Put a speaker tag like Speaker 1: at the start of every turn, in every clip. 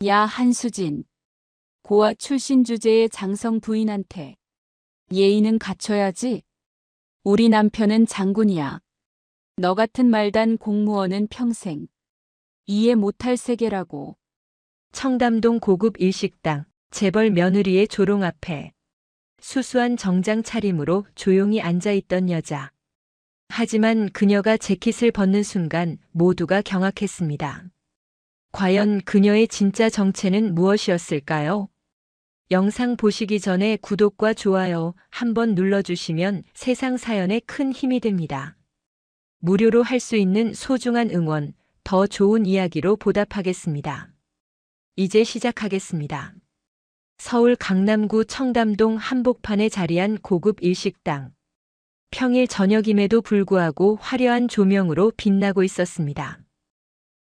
Speaker 1: 야, 한수진. 고아 출신 주제의 장성 부인한테 예의는 갖춰야지. 우리 남편은 장군이야. 너 같은 말단 공무원은 평생 이해 못할 세계라고.
Speaker 2: 청담동 고급 일식당, 재벌 며느리의 조롱 앞에 수수한 정장 차림으로 조용히 앉아있던 여자. 하지만 그녀가 재킷을 벗는 순간 모두가 경악했습니다. 과연 그녀의 진짜 정체는 무엇이었을까요? 영상 보시기 전에 구독과 좋아요 한번 눌러주시면 세상 사연에 큰 힘이 됩니다. 무료로 할 수 있는 소중한 응원, 더 좋은 이야기로 보답하겠습니다. 이제 시작하겠습니다. 서울 강남구 청담동 한복판에 자리한 고급 일식당. 평일 저녁임에도 불구하고 화려한 조명으로 빛나고 있었습니다.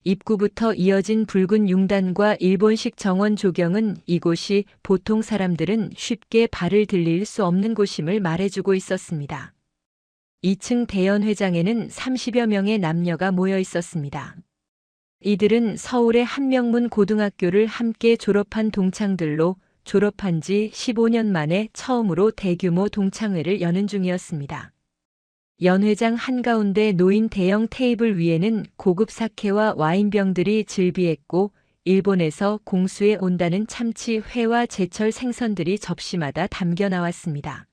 Speaker 2: 입구부터 이어진 붉은 융단과 일본식 정원 조경은 이곳이 보통 사람들은 쉽게 발을 들릴 수 없는 곳임을 말해주고 있었습니다. 2층 대연회장에는 30여 명의 남녀가 모여 있었습니다. 이들은 서울의 한명문 고등학교를 함께 졸업한 동창들로 졸업한 지 15년 만에 처음으로 대규모 동창회를 여는 중이었습니다. 연회장 한가운데 놓인 대형 테이블 위에는 고급 사케와 와인병들이 즐비했고 일본에서 공수해 온다는 참치, 회와 제철 생선들이 접시마다 담겨 나왔습니다.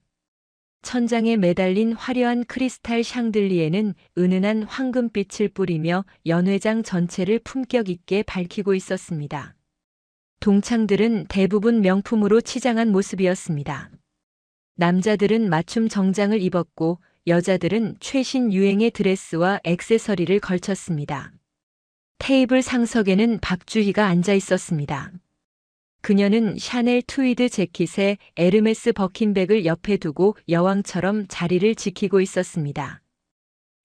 Speaker 2: 천장에 매달린 화려한 크리스탈 샹들리에는 은은한 황금빛을 뿌리며 연회장 전체를 품격 있게 밝히고 있었습니다. 동창들은 대부분 명품으로 치장한 모습이었습니다. 남자들은 맞춤 정장을 입었고 여자들은 최신 유행의 드레스와 액세서리를 걸쳤습니다. 테이블 상석에는 박주희가 앉아 있었습니다. 그녀는 샤넬 트위드 재킷에 에르메스 버킨백을 옆에 두고 여왕처럼 자리를 지키고 있었습니다.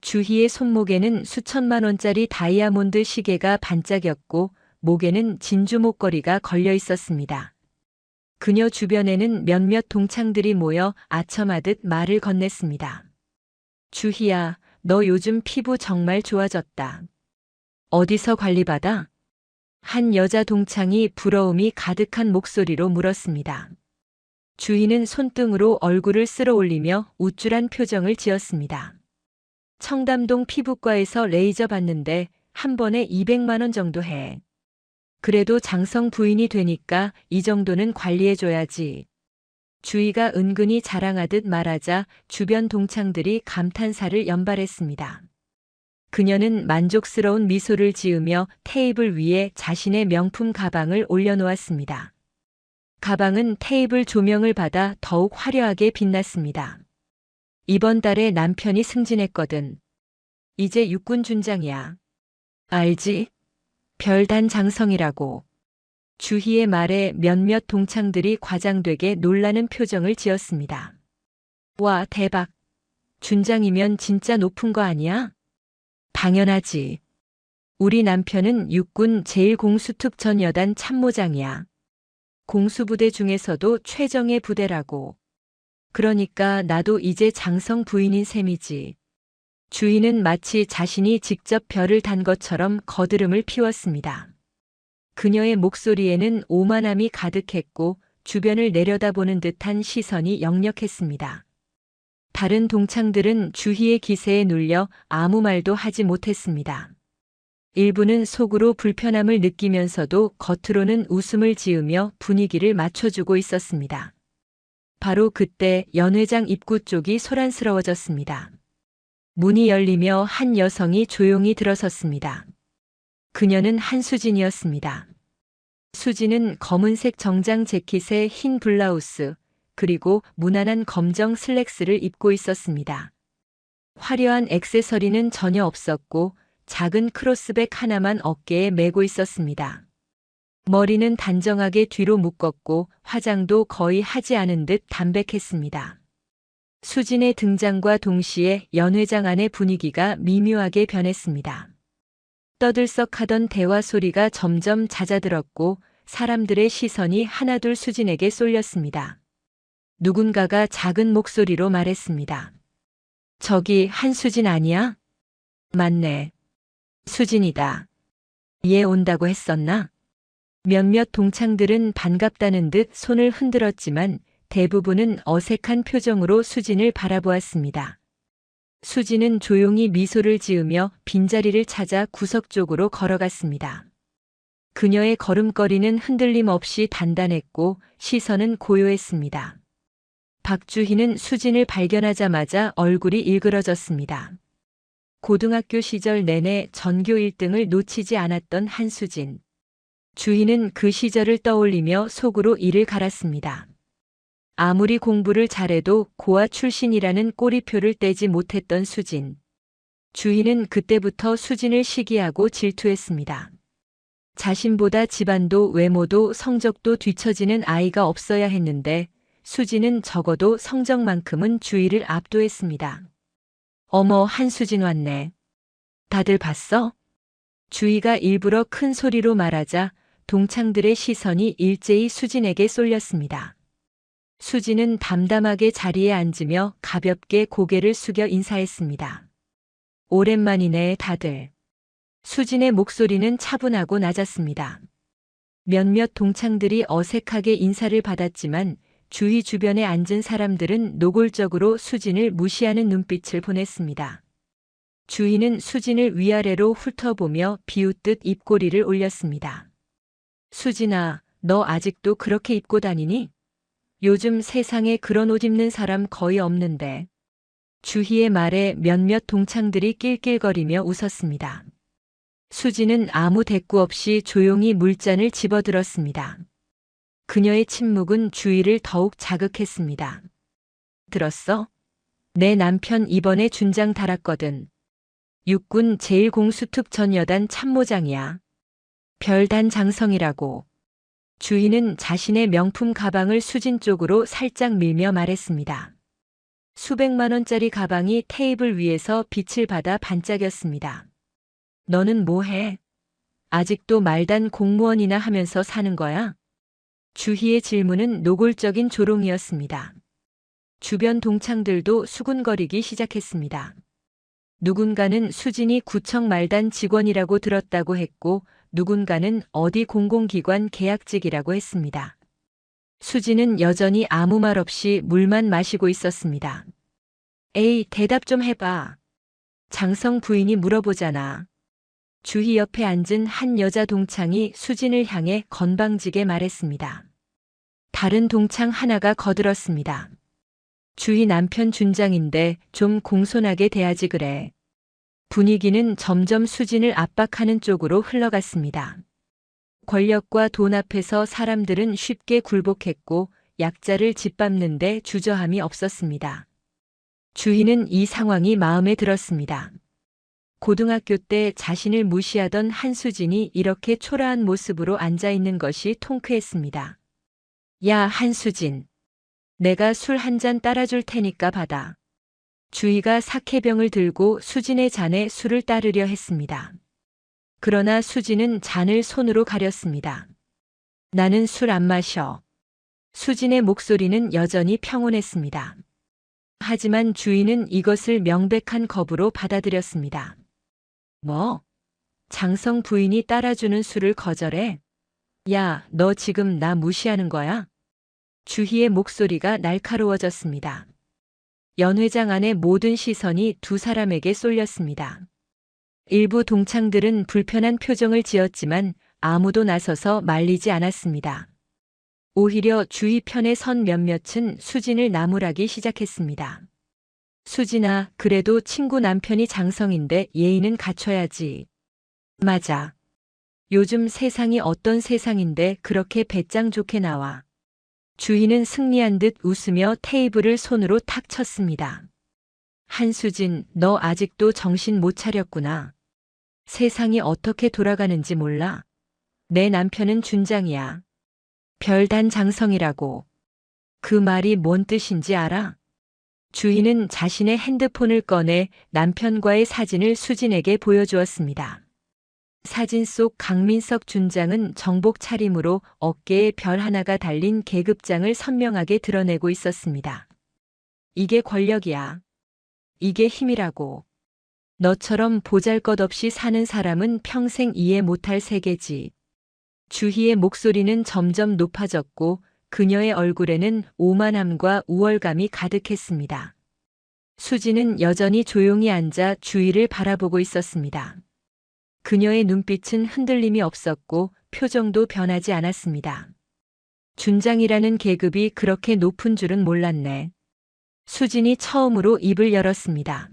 Speaker 2: 주희의 손목에는 수천만 원짜리 다이아몬드 시계가 반짝였고 목에는 진주 목걸이가 걸려 있었습니다. 그녀 주변에는 몇몇 동창들이 모여 아첨하듯 말을 건넸습니다. 주희야, 너 요즘 피부 정말 좋아졌다. 어디서 관리받아? 한 여자 동창이 부러움이 가득한 목소리로 물었습니다. 주희는 손등으로 얼굴을 쓸어 올리며 우쭐한 표정을 지었습니다. 청담동 피부과에서 레이저 받는데 한 번에 200만 원 정도 해. 그래도 장성 부인이 되니까 이 정도는 관리해줘야지. 주희가 은근히 자랑하듯 말하자 주변 동창들이 감탄사를 연발했습니다. 그녀는 만족스러운 미소를 지으며 테이블 위에 자신의 명품 가방을 올려놓았습니다. 가방은 테이블 조명을 받아 더욱 화려하게 빛났습니다. 이번 달에 남편이 승진했거든. 이제 육군 준장이야. 알지? 별단 장성이라고. 주희의 말에 몇몇 동창들이 과장되게 놀라는 표정을 지었습니다. 와, 대박. 준장이면 진짜 높은 거 아니야? 당연하지. 우리 남편은 육군 제1공수특전 여단 참모장이야. 공수부대 중에서도 최정예 부대라고. 그러니까 나도 이제 장성 부인인 셈이지. 주희는 마치 자신이 직접 별을 단 것처럼 거드름을 피웠습니다. 그녀의 목소리에는 오만함이 가득했고 주변을 내려다보는 듯한 시선이 역력했습니다. 다른 동창들은 주희의 기세에 눌려 아무 말도 하지 못했습니다. 일부는 속으로 불편함을 느끼면서도 겉으로는 웃음을 지으며 분위기를 맞춰주고 있었습니다. 바로 그때 연회장 입구 쪽이 소란스러워졌습니다. 문이 열리며 한 여성이 조용히 들어섰습니다. 그녀는 한수진이었습니다. 수진은 검은색 정장 재킷에 흰 블라우스, 그리고 무난한 검정 슬랙스를 입고 있었습니다. 화려한 액세서리는 전혀 없었고 작은 크로스백 하나만 어깨에 메고 있었습니다. 머리는 단정하게 뒤로 묶었고 화장도 거의 하지 않은 듯 담백했습니다. 수진의 등장과 동시에 연회장 안의 분위기가 미묘하게 변했습니다. 떠들썩하던 대화 소리가 점점 잦아들었고 사람들의 시선이 하나둘 수진에게 쏠렸습니다. 누군가가 작은 목소리로 말했습니다. 저기 한수진 아니야? 맞네. 수진이다. 얘 온다고 했었나? 몇몇 동창들은 반갑다는 듯 손을 흔들었지만 대부분은 어색한 표정으로 수진을 바라보았습니다. 수진은 조용히 미소를 지으며 빈자리를 찾아 구석 쪽으로 걸어갔습니다. 그녀의 걸음걸이는 흔들림 없이 단단했고 시선은 고요했습니다. 박주희는 수진을 발견하자마자 얼굴이 일그러졌습니다. 고등학교 시절 내내 전교 1등을 놓치지 않았던 한수진. 주희는 그 시절을 떠올리며 속으로 이를 갈았습니다. 아무리 공부를 잘해도 고아 출신이라는 꼬리표를 떼지 못했던 수진. 주희는 그때부터 수진을 시기하고 질투했습니다. 자신보다 집안도 외모도 성적도 뒤처지는 아이가 없어야 했는데 수진은 적어도 성적만큼은 주희를 압도했습니다. 어머, 한수진 왔네. 다들 봤어? 주희가 일부러 큰 소리로 말하자 동창들의 시선이 일제히 수진에게 쏠렸습니다. 수진은 담담하게 자리에 앉으며 가볍게 고개를 숙여 인사했습니다. 오랜만이네, 다들. 수진의 목소리는 차분하고 낮았습니다. 몇몇 동창들이 어색하게 인사를 받았지만 주희 주변에 앉은 사람들은 노골적으로 수진을 무시하는 눈빛을 보냈습니다. 주희는 수진을 위아래로 훑어보며 비웃듯 입꼬리를 올렸습니다. 수진아, 너 아직도 그렇게 입고 다니니? 요즘 세상에 그런 옷 입는 사람 거의 없는데. 주희의 말에 몇몇 동창들이 낄낄거리며 웃었습니다. 수진은 아무 대꾸 없이 조용히 물잔을 집어들었습니다. 그녀의 침묵은 주희를 더욱 자극했습니다. 들었어? 내 남편 이번에 준장 달았거든. 육군 제1공수특전여단 참모장이야. 별단 장성이라고. 주희는 자신의 명품 가방을 수진 쪽으로 살짝 밀며 말했습니다. 수백만 원짜리 가방이 테이블 위에서 빛을 받아 반짝였습니다. 너는 뭐 해? 아직도 말단 공무원이나 하면서 사는 거야? 주희의 질문은 노골적인 조롱이었습니다. 주변 동창들도 수군거리기 시작했습니다. 누군가는 수진이 구청 말단 직원이라고 들었다고 했고 누군가는 어디 공공기관 계약직이라고 했습니다. 수진은 여전히 아무 말 없이 물만 마시고 있었습니다. 에이, 대답 좀 해봐. 장성 부인이 물어보잖아. 주희 옆에 앉은 한 여자 동창이 수진을 향해 건방지게 말했습니다. 다른 동창 하나가 거들었습니다. 주희 남편 준장인데 좀 공손하게 대하지 그래. 분위기는 점점 수진을 압박하는 쪽으로 흘러갔습니다. 권력과 돈 앞에서 사람들은 쉽게 굴복했고 약자를 짓밟는 데 주저함이 없었습니다. 주희는 이 상황이 마음에 들었습니다. 고등학교 때 자신을 무시하던 한수진이 이렇게 초라한 모습으로 앉아있는 것이 통쾌했습니다. 야, 한수진. 내가 술 한 잔 따라줄 테니까 받아. 주희가 사케병을 들고 수진의 잔에 술을 따르려 했습니다. 그러나 수진은 잔을 손으로 가렸습니다. 나는 술 안 마셔. 수진의 목소리는 여전히 평온했습니다. 하지만 주희는 이것을 명백한 겁으로 받아들였습니다. 뭐? 장성 부인이 따라주는 술을 거절해? 야, 너 지금 나 무시하는 거야? 주희의 목소리가 날카로워졌습니다. 연회장 안의 모든 시선이 두 사람에게 쏠렸습니다. 일부 동창들은 불편한 표정을 지었지만 아무도 나서서 말리지 않았습니다. 오히려 주희 편에 선 몇몇은 수진을 나무라기 시작했습니다. 수진아, 그래도 친구 남편이 장성인데 예의는 갖춰야지. 맞아. 요즘 세상이 어떤 세상인데 그렇게 배짱 좋게 나와. 주희는 승리한 듯 웃으며 테이블을 손으로 탁 쳤습니다. 한수진, 너 아직도 정신 못 차렸구나. 세상이 어떻게 돌아가는지 몰라. 내 남편은 준장이야. 별단 장성이라고. 그 말이 뭔 뜻인지 알아? 주희는 자신의 핸드폰을 꺼내 남편과의 사진을 수진에게 보여주었습니다. 사진 속 강민석 준장은 정복 차림으로 어깨에 별 하나가 달린 계급장을 선명하게 드러내고 있었습니다. 이게 권력이야. 이게 힘이라고. 너처럼 보잘것없이 사는 사람은 평생 이해 못할 세계지. 주희의 목소리는 점점 높아졌고 그녀의 얼굴에는 오만함과 우월감이 가득했습니다. 수지는 여전히 조용히 앉아 주희를 바라보고 있었습니다. 그녀의 눈빛은 흔들림이 없었고 표정도 변하지 않았습니다. 준장이라는 계급이 그렇게 높은 줄은 몰랐네. 수진이 처음으로 입을 열었습니다.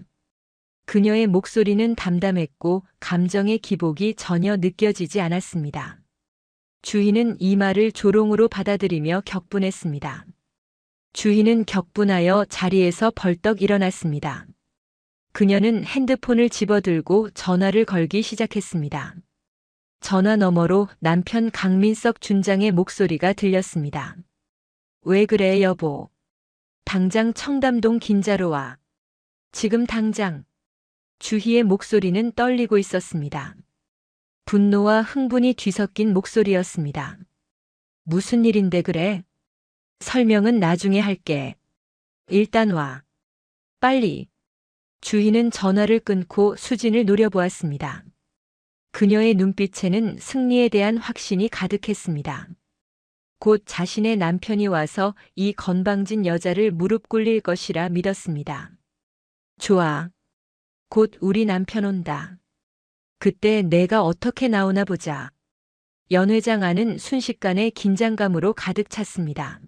Speaker 2: 그녀의 목소리는 담담했고 감정의 기복이 전혀 느껴지지 않았습니다. 주희는 이 말을 조롱으로 받아들이며 격분했습니다. 주희는 격분하여 자리에서 벌떡 일어났습니다. 그녀는 핸드폰을 집어들고 전화를 걸기 시작했습니다. 전화 너머로 남편 강민석 준장의 목소리가 들렸습니다. 왜 그래 여보? 당장 청담동 긴자로 와. 지금 당장. 주희의 목소리는 떨리고 있었습니다. 분노와 흥분이 뒤섞인 목소리였습니다. 무슨 일인데 그래? 설명은 나중에 할게. 일단 와. 빨리. 주희는 전화를 끊고 수진을 노려보았습니다. 그녀의 눈빛에는 승리에 대한 확신이 가득했습니다. 곧 자신의 남편이 와서 이 건방진 여자를 무릎 꿇릴 것이라 믿었습니다. 좋아. 곧 우리 남편 온다. 그때 내가 어떻게 나오나 보자. 연 회장 안은 순식간에 긴장감으로 가득 찼습니다.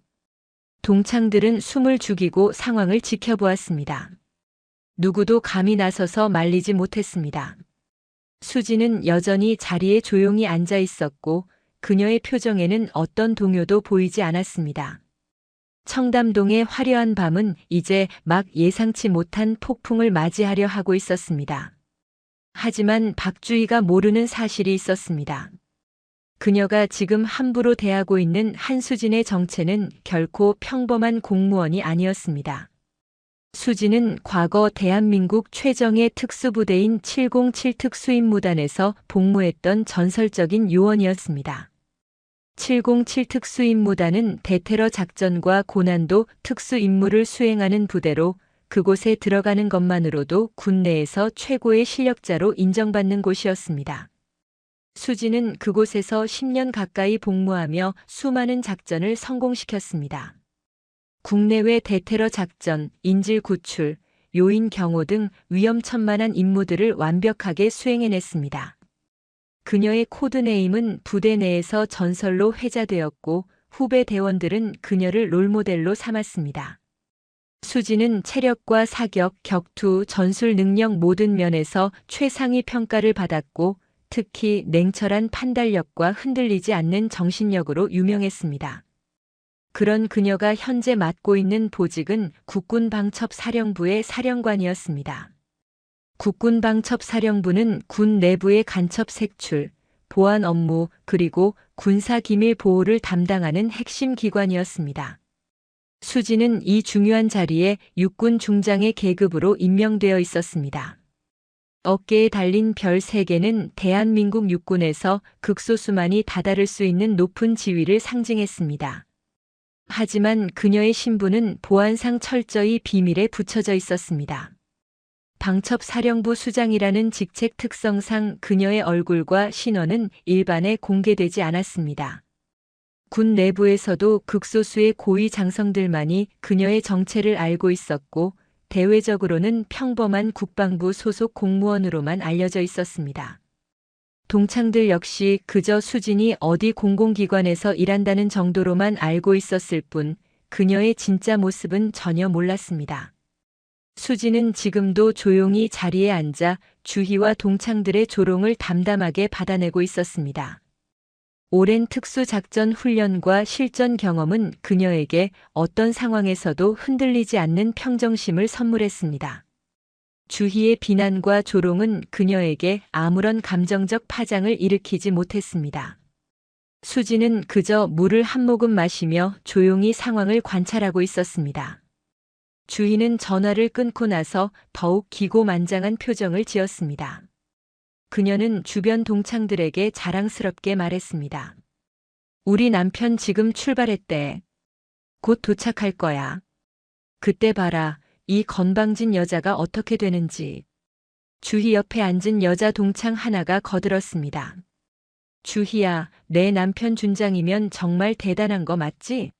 Speaker 2: 동창들은 숨을 죽이고 상황을 지켜보았습니다. 누구도 감히 나서서 말리지 못했습니다. 수지는 여전히 자리에 조용히 앉아 있었고 그녀의 표정에는 어떤 동요도 보이지 않았습니다. 청담동의 화려한 밤은 이제 막 예상치 못한 폭풍을 맞이하려 하고 있었습니다. 하지만 박주희가 모르는 사실이 있었습니다. 그녀가 지금 함부로 대하고 있는 한수진의 정체는 결코 평범한 공무원이 아니었습니다. 수진은 과거 대한민국 최정예 특수부대인 707 특수임무단에서 복무했던 전설적인 요원이었습니다. 707 특수임무단은 대테러 작전과 고난도 특수임무를 수행하는 부대로 그곳에 들어가는 것만으로도 군 내에서 최고의 실력자로 인정받는 곳이었습니다. 수진은 그곳에서 10년 가까이 복무하며 수많은 작전을 성공시켰습니다. 국내외 대테러 작전, 인질 구출, 요인 경호 등 위험천만한 임무들을 완벽하게 수행해냈습니다. 그녀의 코드네임은 부대 내에서 전설로 회자되었고 후배 대원들은 그녀를 롤모델로 삼았습니다. 수지는 체력과 사격, 격투, 전술 능력 모든 면에서 최상위 평가를 받았고 특히 냉철한 판단력과 흔들리지 않는 정신력으로 유명했습니다. 그런 그녀가 현재 맡고 있는 보직은 국군방첩사령부의 사령관이었습니다. 국군방첩사령부는 군 내부의 간첩 색출, 보안 업무 그리고 군사기밀 보호를 담당하는 핵심 기관이었습니다. 수지는 이 중요한 자리에 육군 중장의 계급으로 임명되어 있었습니다. 어깨에 달린 별 3개는 대한민국 육군에서 극소수만이 다다를 수 있는 높은 지위를 상징했습니다. 하지만 그녀의 신분은 보안상 철저히 비밀에 붙여져 있었습니다. 방첩사령부 수장이라는 직책 특성상 그녀의 얼굴과 신원은 일반에 공개되지 않았습니다. 군 내부에서도 극소수의 고위 장성들만이 그녀의 정체를 알고 있었고 대외적으로는 평범한 국방부 소속 공무원으로만 알려져 있었습니다. 동창들 역시 그저 수진이 어디 공공기관에서 일한다는 정도로만 알고 있었을 뿐 그녀의 진짜 모습은 전혀 몰랐습니다. 수진은 지금도 조용히 자리에 앉아 주희와 동창들의 조롱을 담담하게 받아내고 있었습니다. 오랜 특수작전 훈련과 실전 경험은 그녀에게 어떤 상황에서도 흔들리지 않는 평정심을 선물했습니다. 주희의 비난과 조롱은 그녀에게 아무런 감정적 파장을 일으키지 못했습니다. 수지는 그저 물을 한 모금 마시며 조용히 상황을 관찰하고 있었습니다. 주희는 전화를 끊고 나서 더욱 기고만장한 표정을 지었습니다. 그녀는 주변 동창들에게 자랑스럽게 말했습니다. 우리 남편 지금 출발했대. 곧 도착할 거야. 그때 봐라. 이 건방진 여자가 어떻게 되는지. 주희 옆에 앉은 여자 동창 하나가 거들었습니다. 주희야, 내 남편 준장이면 정말 대단한 거 맞지?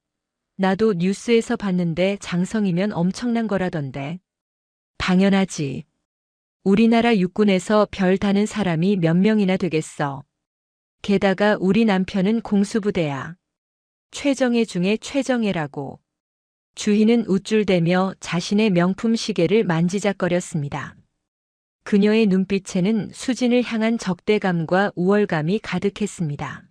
Speaker 2: 나도 뉴스에서 봤는데 장성이면 엄청난 거라던데. 당연하지. 우리나라 육군에서 별 다는 사람이 몇 명이나 되겠어. 게다가 우리 남편은 공수부대야. 최정예 중에 최정예라고. 주희는 우쭐대며 자신의 명품 시계를 만지작거렸습니다. 그녀의 눈빛에는 수진을 향한 적대감과 우월감이 가득했습니다.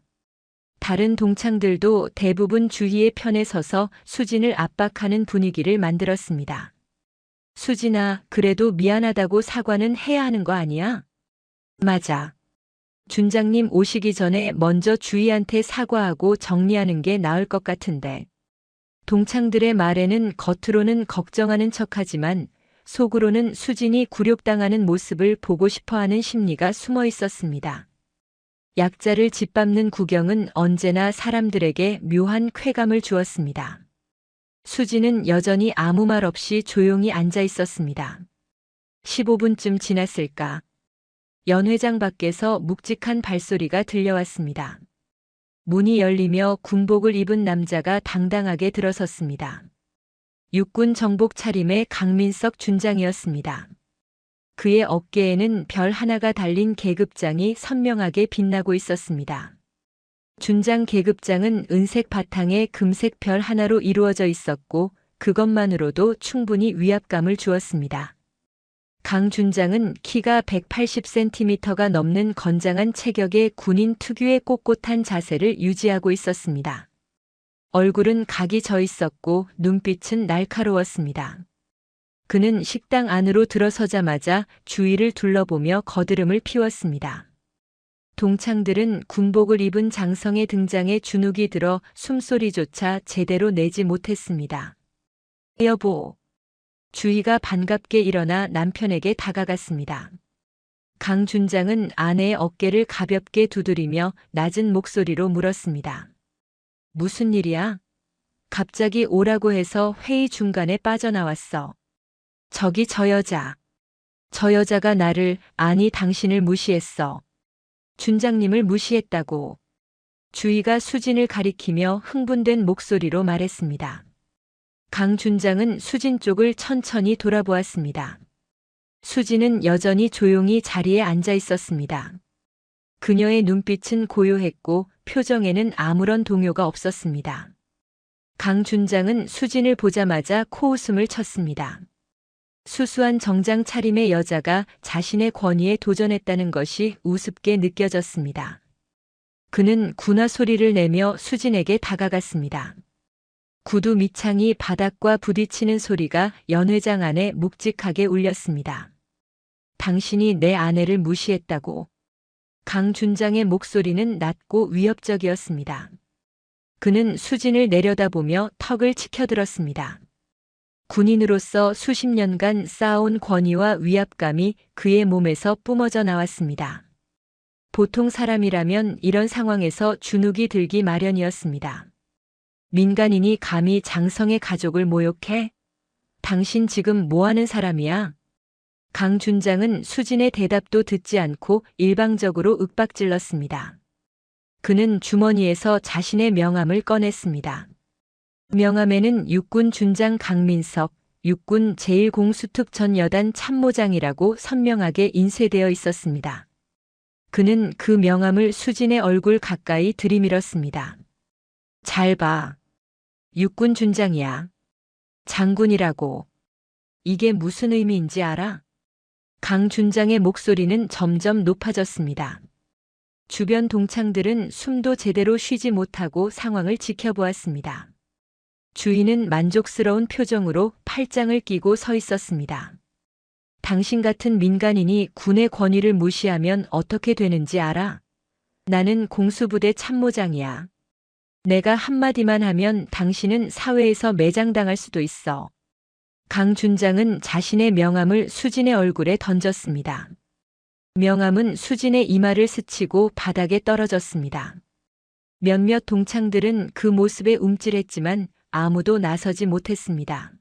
Speaker 2: 다른 동창들도 대부분 주희의 편에 서서 수진을 압박하는 분위기를 만들었습니다. 수진아, 그래도 미안하다고 사과는 해야 하는 거 아니야? 맞아. 준장님 오시기 전에 먼저 주희한테 사과하고 정리하는 게 나을 것 같은데. 동창들의 말에는 겉으로는 걱정하는 척하지만 속으로는 수진이 굴욕당하는 모습을 보고 싶어하는 심리가 숨어 있었습니다. 약자를 짓밟는 구경은 언제나 사람들에게 묘한 쾌감을 주었습니다. 수진은 여전히 아무 말 없이 조용히 앉아 있었습니다. 15분쯤 지났을까? 연 회장 밖에서 묵직한 발소리가 들려왔습니다. 문이 열리며 군복을 입은 남자가 당당하게 들어섰습니다. 육군 정복 차림의 강민석 준장이었습니다. 그의 어깨에는 별 하나가 달린 계급장이 선명하게 빛나고 있었습니다. 준장 계급장은 은색 바탕에 금색 별 하나로 이루어져 있었고 그것만으로도 충분히 위압감을 주었습니다. 강 준장은 키가 180cm가 넘는 건장한 체격의 군인 특유의 꼿꼿한 자세를 유지하고 있었습니다. 얼굴은 각이 져 있었고 눈빛은 날카로웠습니다. 그는 식당 안으로 들어서자마자 주위를 둘러보며 거드름을 피웠습니다. 동창들은 군복을 입은 장성의 등장에 주눅이 들어 숨소리조차 제대로 내지 못했습니다. 여보. 주희가 반갑게 일어나 남편에게 다가갔습니다. 강 준장은 아내의 어깨를 가볍게 두드리며 낮은 목소리로 물었습니다. 무슨 일이야? 갑자기 오라고 해서 회의 중간에 빠져나왔어. 저기 저 여자. 저 여자가 나를, 아니 당신을 무시했어. 준장님을 무시했다고. 주희가 수진을 가리키며 흥분된 목소리로 말했습니다. 강 준장은 수진 쪽을 천천히 돌아보았습니다. 수진은 여전히 조용히 자리에 앉아 있었습니다. 그녀의 눈빛은 고요했고 표정에는 아무런 동요가 없었습니다. 강 준장은 수진을 보자마자 코웃음을 쳤습니다. 수수한 정장 차림의 여자가 자신의 권위에 도전했다는 것이 우습게 느껴졌습니다. 그는 군화 소리를 내며 수진에게 다가갔습니다. 구두 밑창이 바닥과 부딪히는 소리가 연회장 안에 묵직하게 울렸습니다. 당신이 내 아내를 무시했다고. 강 준장의 목소리는 낮고 위협적이었습니다. 그는 수진을 내려다보며 턱을 치켜들었습니다. 군인으로서 수십 년간 쌓아온 권위와 위압감이 그의 몸에서 뿜어져 나왔습니다. 보통 사람이라면 이런 상황에서 주눅이 들기 마련이었습니다. 민간인이 감히 장성의 가족을 모욕해? 당신 지금 뭐 하는 사람이야? 강 준장은 수진의 대답도 듣지 않고 일방적으로 윽박질렀습니다. 그는 주머니에서 자신의 명함을 꺼냈습니다. 명함에는 육군 준장 강민석, 육군 제1공수특전 여단 참모장이라고 선명하게 인쇄되어 있었습니다. 그는 그 명함을 수진의 얼굴 가까이 들이밀었습니다. 잘 봐. 육군 준장이야. 장군이라고. 이게 무슨 의미인지 알아? 강 준장의 목소리는 점점 높아졌습니다. 주변 동창들은 숨도 제대로 쉬지 못하고 상황을 지켜보았습니다. 주희는 만족스러운 표정으로 팔짱을 끼고 서 있었습니다. 당신 같은 민간인이 군의 권위를 무시하면 어떻게 되는지 알아? 나는 공수부대 참모장이야. 내가 한마디만 하면 당신은 사회에서 매장당할 수도 있어. 강 준장은 자신의 명함을 수진의 얼굴에 던졌습니다. 명함은 수진의 이마를 스치고 바닥에 떨어졌습니다. 몇몇 동창들은 그 모습에 움찔했지만 아무도 나서지 못했습니다.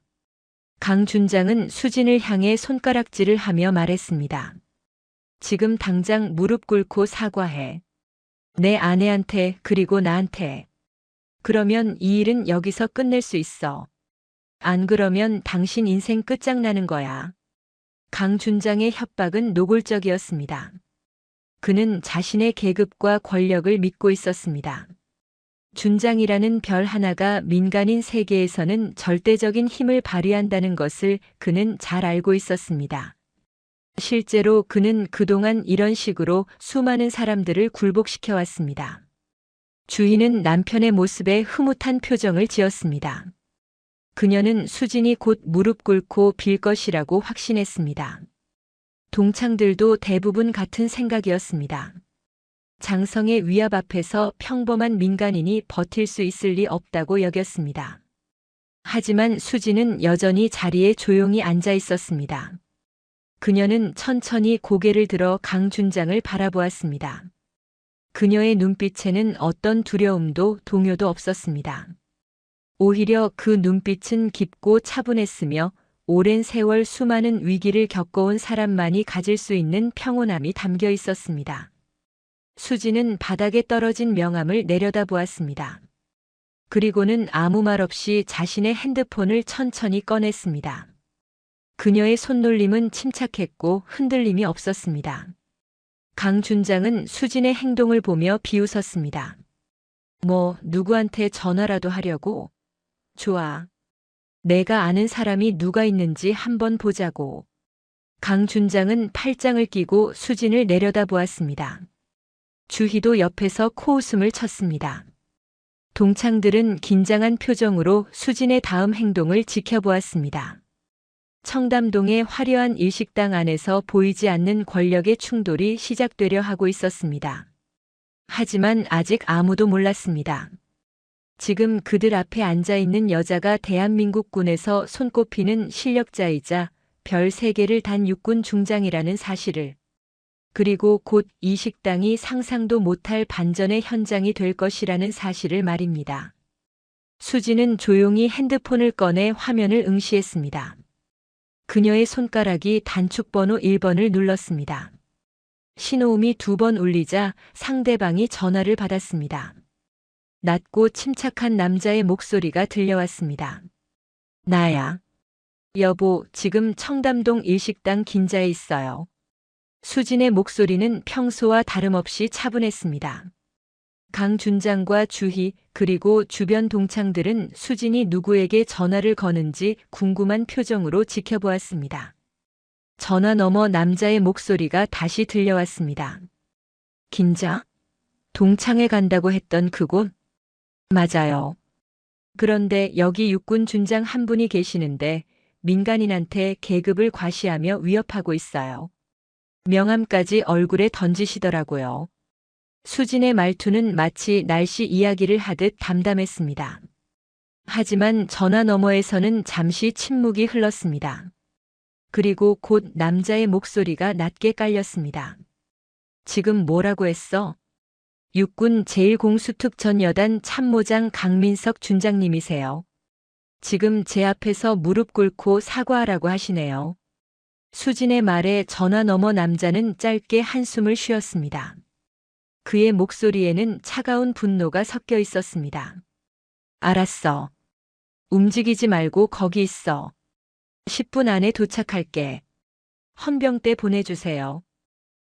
Speaker 2: 강 준장은 수진을 향해 손가락질을 하며 말했습니다. 지금 당장 무릎 꿇고 사과해. 내 아내한테 그리고 나한테. 그러면 이 일은 여기서 끝낼 수 있어. 안 그러면 당신 인생 끝장나는 거야. 강 준장의 협박은 노골적이었습니다. 그는 자신의 계급과 권력을 믿고 있었습니다. 준장이라는 별 하나가 민간인 세계에서는 절대적인 힘을 발휘한다는 것을 그는 잘 알고 있었습니다. 실제로 그는 그동안 이런 식으로 수많은 사람들을 굴복시켜 왔습니다. 주인은 남편의 모습에 흐뭇한 표정을 지었습니다. 그녀는 수진이 곧 무릎 꿇고 빌 것이라고 확신했습니다. 동창들도 대부분 같은 생각이었습니다. 장성의 위압 앞에서 평범한 민간인이 버틸 수 있을 리 없다고 여겼습니다. 하지만 수진은 여전히 자리에 조용히 앉아 있었습니다. 그녀는 천천히 고개를 들어 강 준장을 바라보았습니다. 그녀의 눈빛에는 어떤 두려움도 동요도 없었습니다. 오히려 그 눈빛은 깊고 차분했으며 오랜 세월 수많은 위기를 겪어온 사람만이 가질 수 있는 평온함이 담겨 있었습니다. 수지는 바닥에 떨어진 명함을 내려다보았습니다. 그리고는 아무 말 없이 자신의 핸드폰을 천천히 꺼냈습니다. 그녀의 손놀림은 침착했고 흔들림이 없었습니다. 강 준장은 수진의 행동을 보며 비웃었습니다. 누구한테 전화라도 하려고? 좋아. 내가 아는 사람이 누가 있는지 한번 보자고. 강 준장은 팔짱을 끼고 수진을 내려다보았습니다. 주희도 옆에서 코웃음을 쳤습니다. 동창들은 긴장한 표정으로 수진의 다음 행동을 지켜보았습니다. 청담동의 화려한 일식당 안에서 보이지 않는 권력의 충돌이 시작되려 하고 있었습니다. 하지만 아직 아무도 몰랐습니다. 지금 그들 앞에 앉아 있는 여자가 대한민국군에서 손꼽히는 실력자이자 별 3개를 단 육군 중장이라는 사실을, 그리고 곧 이 식당이 상상도 못할 반전의 현장이 될 것이라는 사실을 말입니다. 수지는 조용히 핸드폰을 꺼내 화면을 응시했습니다. 그녀의 손가락이 단축번호 1번을 눌렀습니다. 신호음이 2번 울리자 상대방이 전화를 받았습니다. 낮고 침착한 남자의 목소리가 들려왔습니다. 나야. 여보, 지금 청담동 일식당 긴자에 있어요. 수진의 목소리는 평소와 다름없이 차분했습니다. 강 준장과 주희 그리고 주변 동창들은 수진이 누구에게 전화를 거는지 궁금한 표정으로 지켜보았습니다. 전화 너머 남자의 목소리가 다시 들려왔습니다. 긴자? 동창회 간다고 했던 그곳? 맞아요. 그런데 여기 육군 준장 한 분이 계시는데 민간인한테 계급을 과시하며 위협하고 있어요. 명함까지 얼굴에 던지시더라고요. 수진의 말투는 마치 날씨 이야기를 하듯 담담했습니다. 하지만 전화 너머에서는 잠시 침묵이 흘렀습니다. 그리고 곧 남자의 목소리가 낮게 깔렸습니다. 지금 뭐라고 했어? 육군 제1공수특전 여단 참모장 강민석 준장님이세요. 지금 제 앞에서 무릎 꿇고 사과하라고 하시네요. 수진의 말에 전화 너머 남자는 짧게 한숨을 쉬었습니다. 그의 목소리에는 차가운 분노가 섞여 있었습니다. 알았어. 움직이지 말고 거기 있어. 10분 안에 도착할게. 헌병대 보내주세요.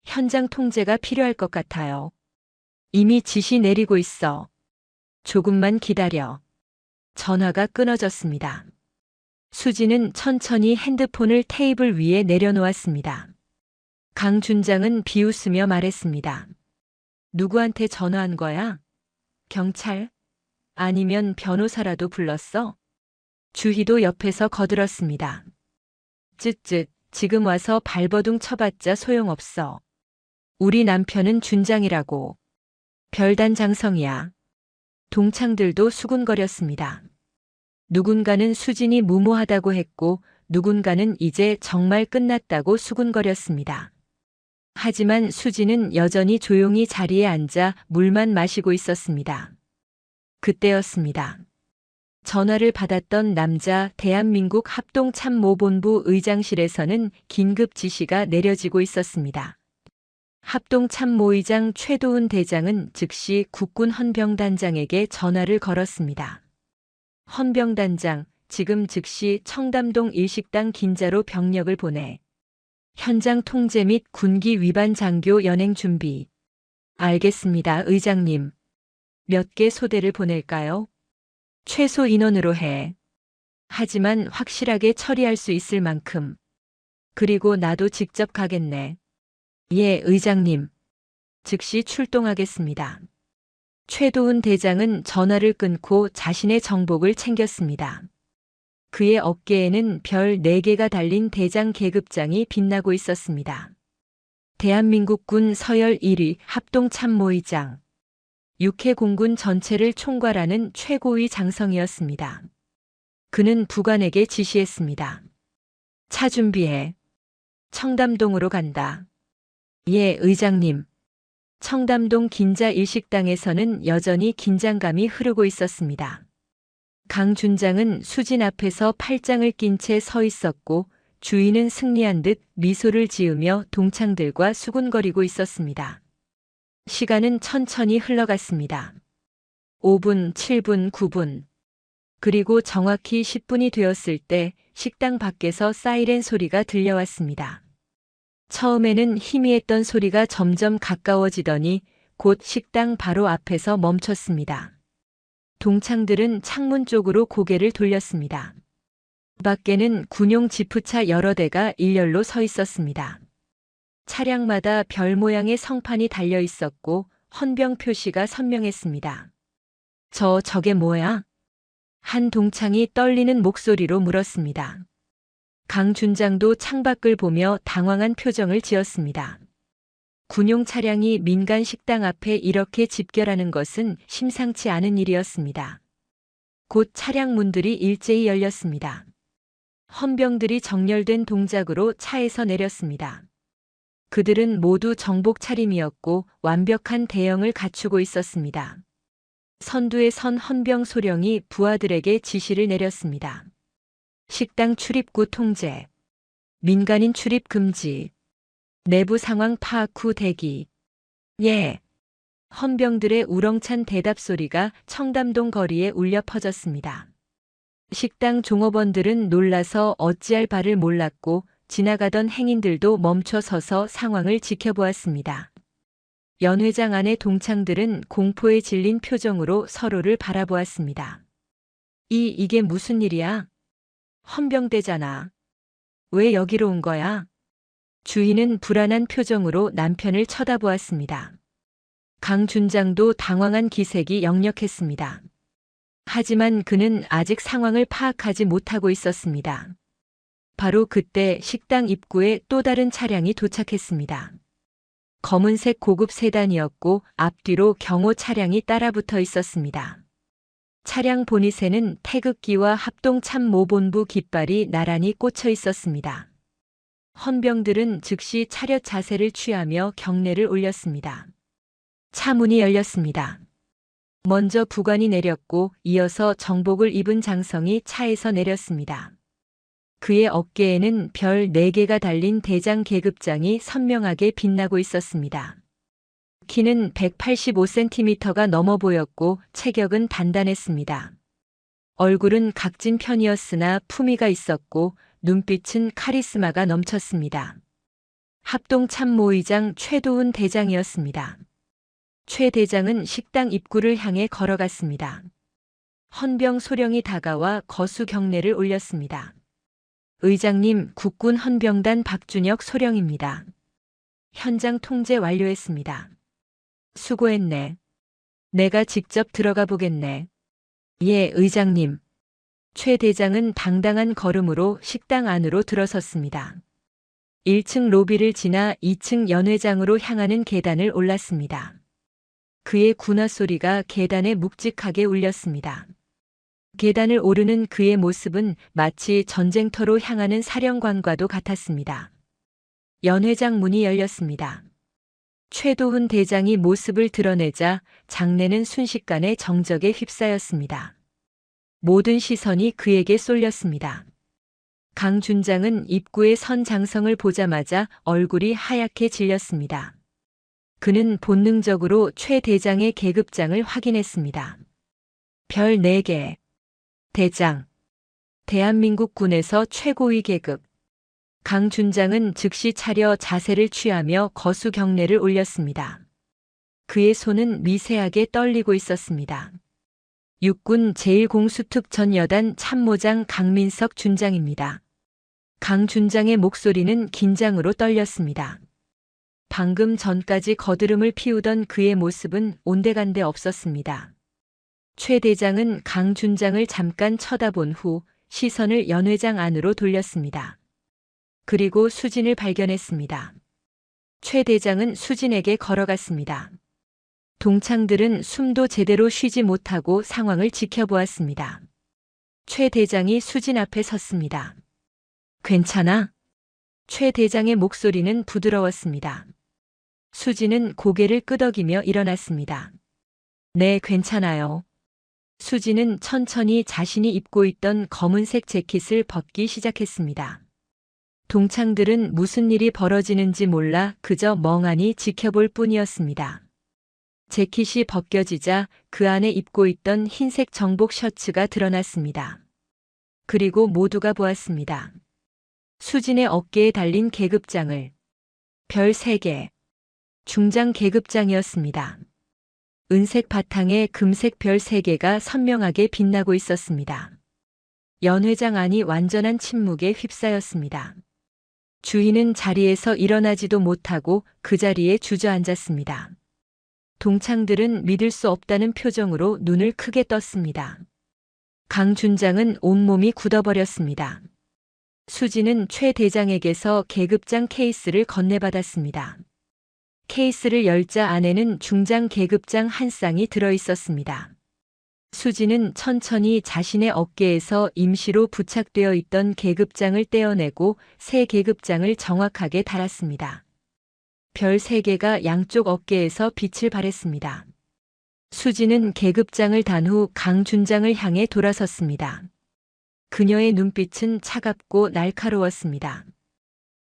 Speaker 2: 현장 통제가 필요할 것 같아요. 이미 지시 내리고 있어. 조금만 기다려. 전화가 끊어졌습니다. 수지는 천천히 핸드폰을 테이블 위에 내려놓았습니다. 강 준장은 비웃으며 말했습니다. 누구한테 전화한 거야? 경찰? 아니면 변호사라도 불렀어? 주희도 옆에서 거들었습니다. 쯧쯧, 지금 와서 발버둥 쳐봤자 소용없어. 우리 남편은 준장이라고. 별단 장성이야. 동창들도 수군거렸습니다. 누군가는 수진이 무모하다고 했고 누군가는 이제 정말 끝났다고 수군거렸습니다. 하지만 수진은 여전히 조용히 자리에 앉아 물만 마시고 있었습니다. 그때였습니다. 전화를 받았던 남자 대한민국 합동참모본부 의장실에서는 긴급 지시가 내려지고 있었습니다. 합동참모의장 최도훈 대장은 즉시 국군 헌병단장에게 전화를 걸었습니다. 헌병단장, 지금 즉시 청담동 일식당 긴자로 병력을 보내. 현장 통제 및 군기 위반 장교 연행 준비. 알겠습니다, 의장님. 몇 개 소대를 보낼까요? 최소 인원으로 해. 하지만 확실하게 처리할 수 있을 만큼. 그리고 나도 직접 가겠네. 예, 의장님. 즉시 출동하겠습니다. 최도훈 대장은 전화를 끊고 자신의 정복을 챙겼습니다. 그의 어깨에는 별 4개가 달린 대장 계급장이 빛나고 있었습니다. 대한민국군 서열 1위 합동참모의장. 육해공군 전체를 총괄하는 최고위 장성이었습니다. 그는 부관에게 지시했습니다. 차 준비해. 청담동으로 간다. 예, 의장님. 청담동 긴자 일식당에서는 여전히 긴장감이 흐르고 있었습니다. 강 준장은 수진 앞에서 팔짱을 낀 채 서 있었고 주인은 승리한 듯 미소를 지으며 동창들과 수군거리고 있었습니다. 시간은 천천히 흘러갔습니다. 5분, 7분, 9분. 그리고 정확히 10분이 되었을 때 식당 밖에서 사이렌 소리가 들려왔습니다. 처음에는 희미했던 소리가 점점 가까워지더니 곧 식당 바로 앞에서 멈췄습니다. 동창들은 창문 쪽으로 고개를 돌렸습니다. 밖에는 군용 지프차 여러 대가 일렬로 서 있었습니다. 차량마다 별 모양의 성판이 달려 있었고 헌병 표시가 선명했습니다. 저게 뭐야? 한 동창이 떨리는 목소리로 물었습니다. 강 준장도 창밖을 보며 당황한 표정을 지었습니다. 군용 차량이 민간 식당 앞에 이렇게 집결하는 것은 심상치 않은 일이었습니다. 곧 차량 문들이 일제히 열렸습니다. 헌병들이 정렬된 동작으로 차에서 내렸습니다. 그들은 모두 정복 차림이었고 완벽한 대형을 갖추고 있었습니다. 선두에 선 헌병 소령이 부하들에게 지시를 내렸습니다. 식당 출입구 통제. 민간인 출입 금지. 내부 상황 파악 후 대기. 예. 헌병들의 우렁찬 대답 소리가 청담동 거리에 울려 퍼졌습니다. 식당 종업원들은 놀라서 어찌할 바를 몰랐고 지나가던 행인들도 멈춰 서서 상황을 지켜보았습니다. 연회장 안의 동창들은 공포에 질린 표정으로 서로를 바라보았습니다. 이게 무슨 일이야? 헌병대잖아. 왜 여기로 온 거야? 주인은 불안한 표정으로 남편을 쳐다보았습니다. 강 준장도 당황한 기색이 역력했습니다. 하지만 그는 아직 상황을 파악하지 못하고 있었습니다. 바로 그때 식당 입구에 또 다른 차량이 도착했습니다. 검은색 고급 세단이었고 앞뒤로 경호 차량이 따라붙어 있었습니다. 차량 보닛에는 태극기와 합동참모본부 깃발이 나란히 꽂혀 있었습니다. 헌병들은 즉시 차렷 자세를 취하며 경례를 올렸습니다. 차 문이 열렸습니다. 먼저 부관이 내렸고 이어서 정복을 입은 장성이 차에서 내렸습니다. 그의 어깨에는 별 4개가 달린 대장 계급장이 선명하게 빛나고 있었습니다. 키는 185cm가 넘어 보였고 체격은 단단했습니다. 얼굴은 각진 편이었으나 품위가 있었고 눈빛은 카리스마가 넘쳤습니다. 합동참모의장 최도훈 대장이었습니다. 최 대장은 식당 입구를 향해 걸어갔습니다. 헌병 소령이 다가와 거수 경례를 올렸습니다. 의장님, 국군 헌병단 박준혁 소령입니다. 현장 통제 완료했습니다. 수고했네. 내가 직접 들어가 보겠네. 예, 의장님. 최 대장은 당당한 걸음으로 식당 안으로 들어섰습니다. 1층 로비를 지나 2층 연회장으로 향하는 계단을 올랐습니다. 그의 군화 소리가 계단에 묵직하게 울렸습니다. 계단을 오르는 그의 모습은 마치 전쟁터로 향하는 사령관과도 같았습니다. 연회장 문이 열렸습니다. 최도훈 대장이 모습을 드러내자 장내는 순식간에 정적에 휩싸였습니다. 모든 시선이 그에게 쏠렸습니다. 강 준장은 입구에 선 장성을 보자마자 얼굴이 하얗게 질렸습니다. 그는 본능적으로 최 대장의 계급장을 확인했습니다. 별 4개. 대장. 대한민국 군에서 최고위 계급. 강 준장은 즉시 차려 자세를 취하며 거수 경례를 올렸습니다. 그의 손은 미세하게 떨리고 있었습니다. 육군 제1공수특 전여단 참모장 강민석 준장입니다. 강 준장의 목소리는 긴장으로 떨렸습니다. 방금 전까지 거드름을 피우던 그의 모습은 온데간데 없었습니다. 최 대장은 강 준장을 잠깐 쳐다본 후 시선을 연회장 안으로 돌렸습니다. 그리고 수진을 발견했습니다. 최 대장은 수진에게 걸어갔습니다. 동창들은 숨도 제대로 쉬지 못하고 상황을 지켜보았습니다. 최 대장이 수진 앞에 섰습니다. 괜찮아? 최 대장의 목소리는 부드러웠습니다. 수진은 고개를 끄덕이며 일어났습니다. 네, 괜찮아요. 수진은 천천히 자신이 입고 있던 검은색 재킷을 벗기 시작했습니다. 동창들은 무슨 일이 벌어지는지 몰라 그저 멍하니 지켜볼 뿐이었습니다. 재킷이 벗겨지자 그 안에 입고 있던 흰색 정복 셔츠가 드러났습니다. 그리고 모두가 보았습니다. 수진의 어깨에 달린 계급장을. 별 3개. 중장 계급장이었습니다. 은색 바탕에 금색 별 3개가 선명하게 빛나고 있었습니다. 연회장 안이 완전한 침묵에 휩싸였습니다. 주인은 자리에서 일어나지도 못하고 그 자리에 주저앉았습니다. 동창들은 믿을 수 없다는 표정으로 눈을 크게 떴습니다. 강 준장은 온몸이 굳어버렸습니다. 수진은 최 대장에게서 계급장 케이스를 건네받았습니다. 케이스를 열자 안에는 중장 계급장 한 쌍이 들어있었습니다. 수진은 천천히 자신의 어깨에서 임시로 부착되어 있던 계급장을 떼어내고 새 계급장을 정확하게 달았습니다. 별 3개가 양쪽 어깨에서 빛을 발했습니다. 수진은 계급장을 단 후 강 준장을 향해 돌아섰습니다. 그녀의 눈빛은 차갑고 날카로웠습니다.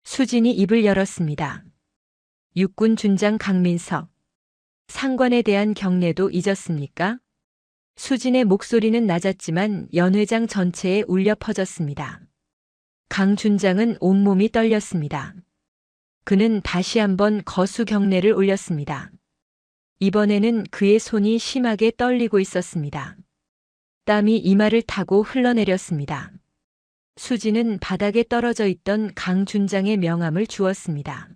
Speaker 2: 수진이 입을 열었습니다. 육군 준장 강민석. 상관에 대한 경례도 잊었습니까? 수진의 목소리는 낮았지만 연회장 전체에 울려 퍼졌습니다. 강 준장은 온몸이 떨렸습니다. 그는 다시 한번 거수 경례를 올렸습니다. 이번에는 그의 손이 심하게 떨리고 있었습니다. 땀이 이마를 타고 흘러내렸습니다. 수진은 바닥에 떨어져 있던 강 준장의 명함을 주었습니다.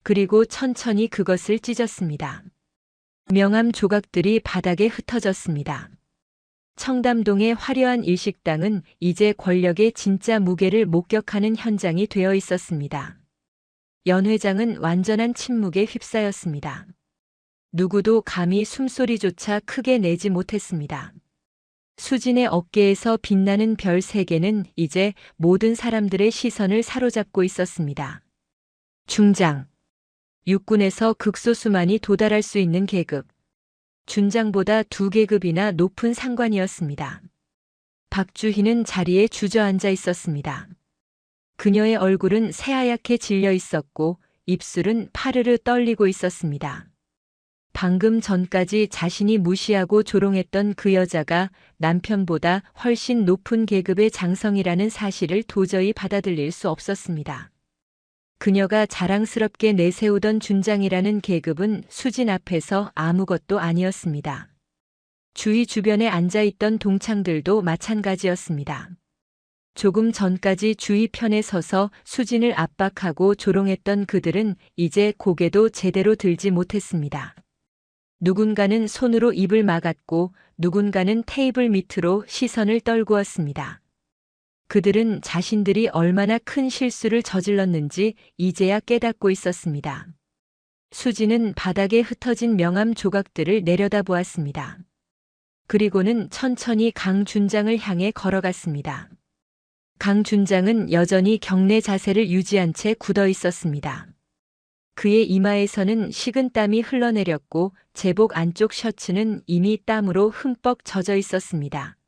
Speaker 2: 그리고 천천히 그것을 찢었습니다. 명함 조각들이 바닥에 흩어졌습니다. 청담동의 화려한 일식당은 이제 권력의 진짜 무게를 목격하는 현장이 되어 있었습니다. 연 회장은 완전한 침묵에 휩싸였습니다. 누구도 감히 숨소리조차 크게 내지 못했습니다. 수진의 어깨에서 빛나는 별 3개는 이제 모든 사람들의 시선을 사로잡고 있었습니다. 중장. 육군에서 극소수만이 도달할 수 있는 계급. 준장보다 2계급이나 높은 상관이었습니다. 박주희는 자리에 주저앉아 있었습니다. 그녀의 얼굴은 새하얗게 질려 있었고 입술은 파르르 떨리고 있었습니다. 방금 전까지 자신이 무시하고 조롱했던 그 여자가 남편보다 훨씬 높은 계급의 장성이라는 사실을 도저히 받아들일 수 없었습니다. 그녀가 자랑스럽게 내세우던 준장이라는 계급은 수진 앞에서 아무것도 아니었습니다. 주위 주변에 앉아있던 동창들도 마찬가지였습니다. 조금 전까지 주위 편에 서서 수진을 압박하고 조롱했던 그들은 이제 고개도 제대로 들지 못했습니다. 누군가는 손으로 입을 막았고 누군가는 테이블 밑으로 시선을 떨구었습니다. 그들은 자신들이 얼마나 큰 실수를 저질렀는지 이제야 깨닫고 있었습니다. 수진은 바닥에 흩어진 명함 조각들을 내려다보았습니다. 그리고는 천천히 강 준장을 향해 걸어갔습니다. 강 준장은 여전히 경례 자세를 유지한 채 굳어 있었습니다. 그의 이마에서는 식은땀이 흘러내렸고 제복 안쪽 셔츠는 이미 땀으로 흠뻑 젖어 있었습니다.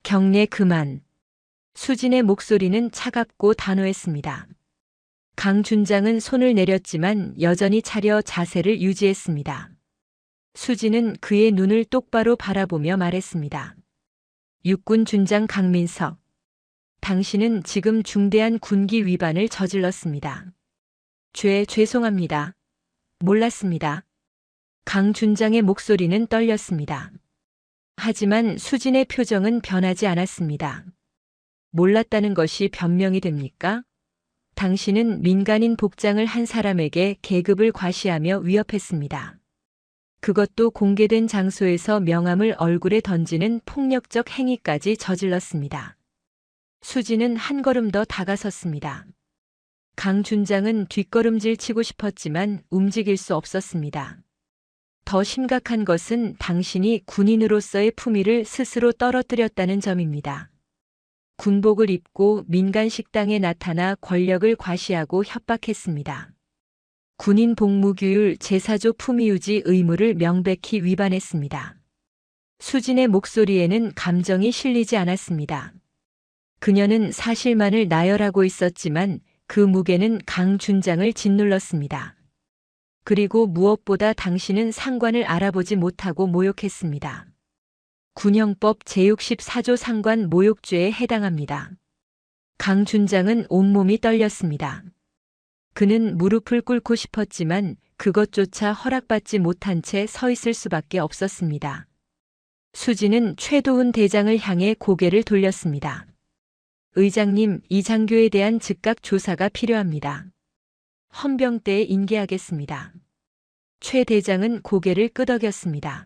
Speaker 2: 경례 그만. 수진의 목소리는 차갑고 단호했습니다. 강 준장은 손을 내렸지만 여전히 차려 자세를 유지했습니다. 수지는 그의 눈을 똑바로 바라보며 말했습니다. 육군 준장 강민석, 당신은 지금 중대한 군기 위반을 저질렀습니다. 죄송합니다. 몰랐습니다. 강 준장의 목소리는 떨렸습니다. 하지만 수진의 표정은 변하지 않았습니다. 몰랐다는 것이 변명이 됩니까? 당신은 민간인 복장을 한 사람에게 계급을 과시하며 위협했습니다. 그것도 공개된 장소에서 명함을 얼굴에 던지는 폭력적 행위까지 저질렀습니다. 수지는 한 걸음 더 다가섰습니다. 강 준장은 뒷걸음질 치고 싶었지만 움직일 수 없었습니다. 더 심각한 것은 당신이 군인으로서의 품위를 스스로 떨어뜨렸다는 점입니다. 군복을 입고 민간 식당에 나타나 권력을 과시하고 협박했습니다. 군인 복무규율 제4조 품위유지 의무를 명백히 위반했습니다. 수진의 목소리에는 감정이 실리지 않았습니다. 그녀는 사실만을 나열하고 있었지만 그 무게는 강 준장을 짓눌렀습니다. 그리고 무엇보다 당신은 상관을 알아보지 못하고 모욕했습니다. 군형법 제64조 상관 모욕죄에 해당합니다. 강 준장은 온몸이 떨렸습니다. 그는 무릎을 꿇고 싶었지만 그것조차 허락받지 못한 채 서 있을 수밖에 없었습니다. 수지는 최도훈 대장을 향해 고개를 돌렸습니다. 의장님, 이 장교에 대한 즉각 조사가 필요합니다. 헌병대에 인계하겠습니다. 최 대장은 고개를 끄덕였습니다.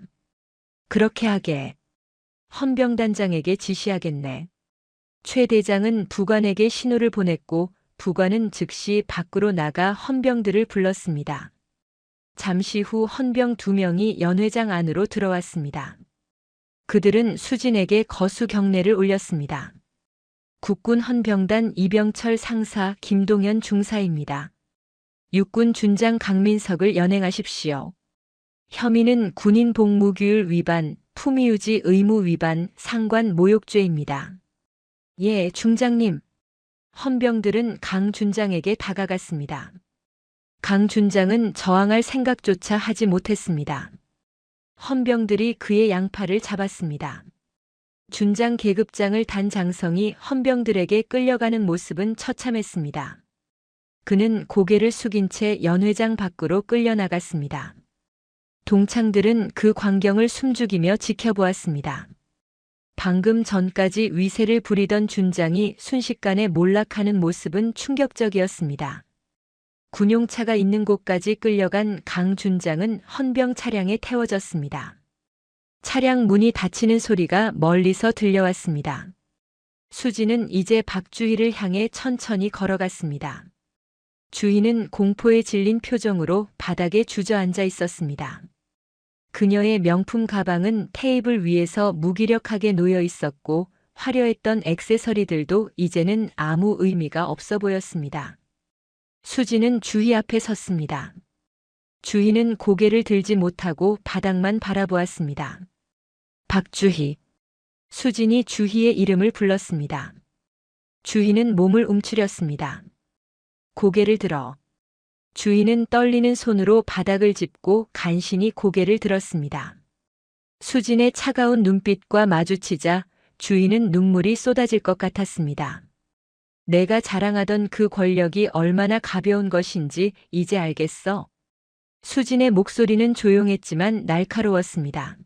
Speaker 2: 그렇게 하게. 헌병단장에게 지시하겠네. 최 대장은 부관에게 신호를 보냈고 부관은 즉시 밖으로 나가 헌병들을 불렀습니다. 잠시 후 헌병 2명이 연회장 안으로 들어왔습니다. 그들은 수진에게 거수 경례를 올렸습니다. 국군 헌병단 이병철 상사 김동현 중사입니다. 육군 준장 강민석을 연행하십시오. 혐의는 군인 복무규율 위반, 품위유지 의무 위반, 상관 모욕죄입니다. 예, 중장님. 헌병들은 강 준장에게 다가갔습니다. 강 준장은 저항할 생각조차 하지 못했습니다. 헌병들이 그의 양팔을 잡았습니다. 준장 계급장을 단 장성이 헌병들에게 끌려가는 모습은 처참했습니다. 그는 고개를 숙인 채 연회장 밖으로 끌려나갔습니다. 동창들은 그 광경을 숨죽이며 지켜보았습니다. 방금 전까지 위세를 부리던 준장이 순식간에 몰락하는 모습은 충격적이었습니다. 군용차가 있는 곳까지 끌려간 강 준장은 헌병 차량에 태워졌습니다. 차량 문이 닫히는 소리가 멀리서 들려왔습니다. 수지는 이제 박주희를 향해 천천히 걸어갔습니다. 주희는 공포에 질린 표정으로 바닥에 주저앉아 있었습니다. 그녀의 명품 가방은 테이블 위에서 무기력하게 놓여 있었고 화려했던 액세서리들도 이제는 아무 의미가 없어 보였습니다. 수지는 주희 앞에 섰습니다. 주희는 고개를 들지 못하고 바닥만 바라보았습니다. 박주희. 수진이 주희의 이름을 불렀습니다. 주희는 몸을 움츠렸습니다. 고개를 들어. 주희는 떨리는 손으로 바닥을 짚고 간신히 고개를 들었습니다. 수진의 차가운 눈빛과 마주치자 주희는 눈물이 쏟아질 것 같았습니다. 내가 자랑하던 그 권력이 얼마나 가벼운 것인지 이제 알겠어. 수진의 목소리는 조용했지만 날카로웠습니다.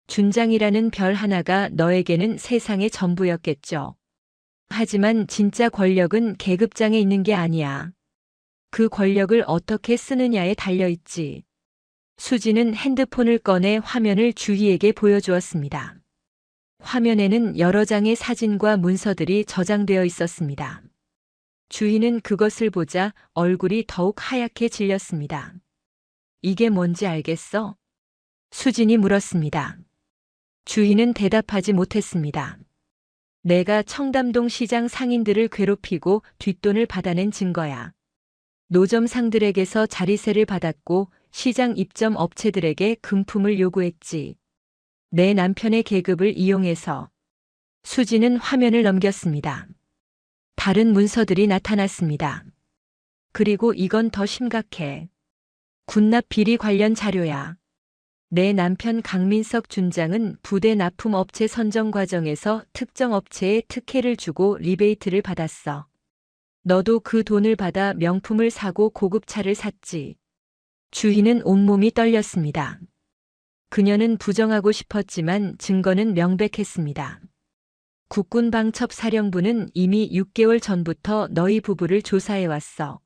Speaker 2: 준장이라는 별 하나가 너에게는 세상의 전부였겠죠. 하지만 진짜 권력은 계급장에 있는 게 아니야. 그 권력을 어떻게 쓰느냐에 달려있지. 수지는 핸드폰을 꺼내 화면을 주희에게 보여주었습니다. 화면에는 여러 장의 사진과 문서들이 저장되어 있었습니다. 주희는 그것을 보자 얼굴이 더욱 하얗게 질렸습니다. 이게 뭔지 알겠어? 수진이 물었습니다. 주희는 대답하지 못했습니다. 내가 청담동 시장 상인들을 괴롭히고 뒷돈을 받아낸 증거야. 노점상들에게서 자리세를 받았고 시장 입점 업체들에게 금품을 요구했지. 내 남편의 계급을 이용해서. 수지는 화면을 넘겼습니다. 다른 문서들이 나타났습니다. 그리고 이건 더 심각해. 군납 비리 관련 자료야. 내 남편 강민석 준장은 부대 납품 업체 선정 과정에서 특정 업체에 특혜를 주고 리베이트를 받았어. 너도 그 돈을 받아 명품을 사고 고급차를 샀지. 주희는 온몸이 떨렸습니다. 그녀는 부정하고 싶었지만 증거는 명백했습니다. 국군방첩사령부는 이미 6개월 전부터 너희 부부를 조사해왔어.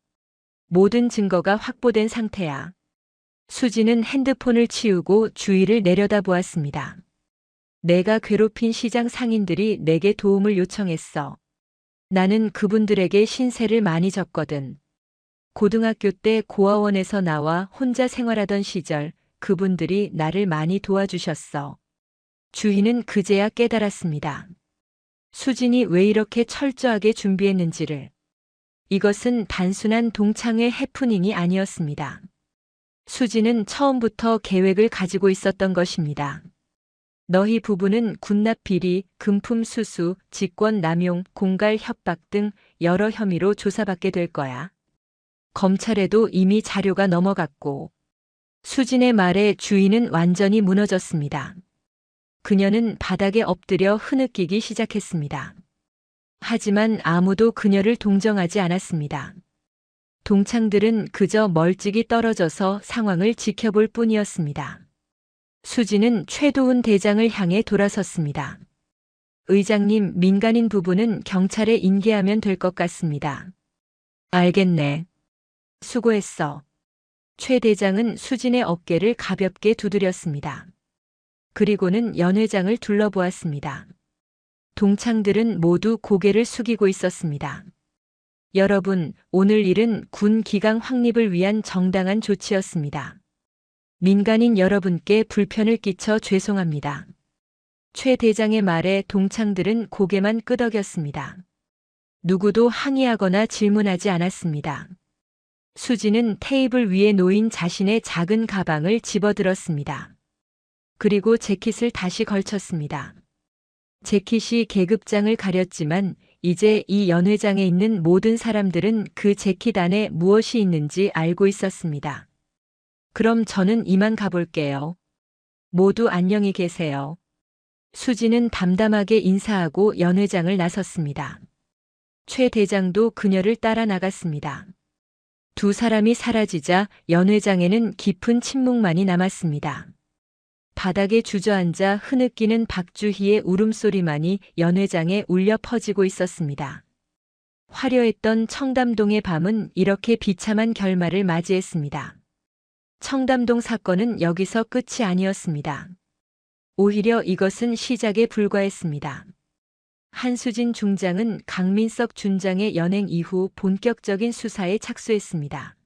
Speaker 2: 모든 증거가 확보된 상태야. 수지는 핸드폰을 치우고 주위를 내려다보았습니다. 내가 괴롭힌 시장 상인들이 내게 도움을 요청했어. 나는 그분들에게 신세를 많이 졌거든. 고등학교 때 고아원에서 나와 혼자 생활하던 시절 그분들이 나를 많이 도와주셨어. 주희는 그제야 깨달았습니다. 수진이 왜 이렇게 철저하게 준비했는지를. 이것은 단순한 동창회 해프닝이 아니었습니다. 수진은 처음부터 계획을 가지고 있었던 것입니다. 너희 부부는 군납 비리, 금품 수수, 직권 남용, 공갈 협박 등 여러 혐의로 조사받게 될 거야. 검찰에도 이미 자료가 넘어갔고. 수진의 말에 주인은 완전히 무너졌습니다. 그녀는 바닥에 엎드려 흐느끼기 시작했습니다. 하지만 아무도 그녀를 동정하지 않았습니다. 동창들은 그저 멀찍이 떨어져서 상황을 지켜볼 뿐이었습니다. 수진은 최도훈 대장을 향해 돌아섰습니다. 의장님, 민간인 부부는 경찰에 인계하면 될 것 같습니다. 알겠네. 수고했어. 최 대장은 수진의 어깨를 가볍게 두드렸습니다. 그리고는 연 회장을 둘러보았습니다. 동창들은 모두 고개를 숙이고 있었습니다. 여러분, 오늘 일은 군 기강 확립을 위한 정당한 조치였습니다. 민간인 여러분께 불편을 끼쳐 죄송합니다. 최 대장의 말에 동창들은 고개만 끄덕였습니다. 누구도 항의하거나 질문하지 않았습니다. 수지는 테이블 위에 놓인 자신의 작은 가방을 집어들었습니다. 그리고 재킷을 다시 걸쳤습니다. 재킷이 계급장을 가렸지만 이제 이 연회장에 있는 모든 사람들은 그 재킷 안에 무엇이 있는지 알고 있었습니다. 그럼 저는 이만 가볼게요. 모두 안녕히 계세요. 수지는 담담하게 인사하고 연회장을 나섰습니다. 최 대장도 그녀를 따라 나갔습니다. 두 사람이 사라지자 연회장에는 깊은 침묵만이 남았습니다. 바닥에 주저앉아 흐느끼는 박주희의 울음소리만이 연회장에 울려 퍼지고 있었습니다. 화려했던 청담동의 밤은 이렇게 비참한 결말을 맞이했습니다. 청담동 사건은 여기서 끝이 아니었습니다. 오히려 이것은 시작에 불과했습니다. 한수진 중장은 강민석 준장의 연행 이후 본격적인 수사에 착수했습니다.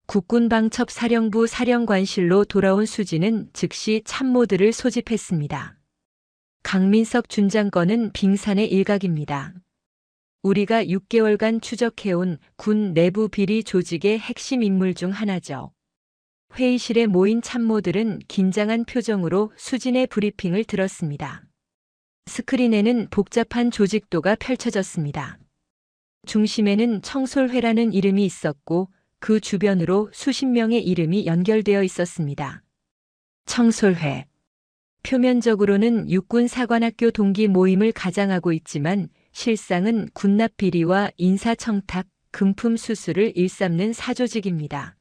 Speaker 2: 국군방첩사령부 사령관실로 돌아온 수진은 즉시 참모들을 소집했습니다. 강민석 준장 건은 빙산의 일각입니다. 우리가 6개월간 추적해온 군 내부 비리 조직의 핵심 인물 중 하나죠. 회의실에 모인 참모들은 긴장한 표정으로 수진의 브리핑을 들었습니다. 스크린에는 복잡한 조직도가 펼쳐졌습니다. 중심에는 청솔회라는 이름이 있었고 그 주변으로 수십 명의 이름이 연결되어 있었습니다. 청솔회. 표면적으로는 육군사관학교 동기 모임을 가장하고 있지만 실상은 군납 비리와 인사청탁, 금품 수수를 일삼는 사조직입니다.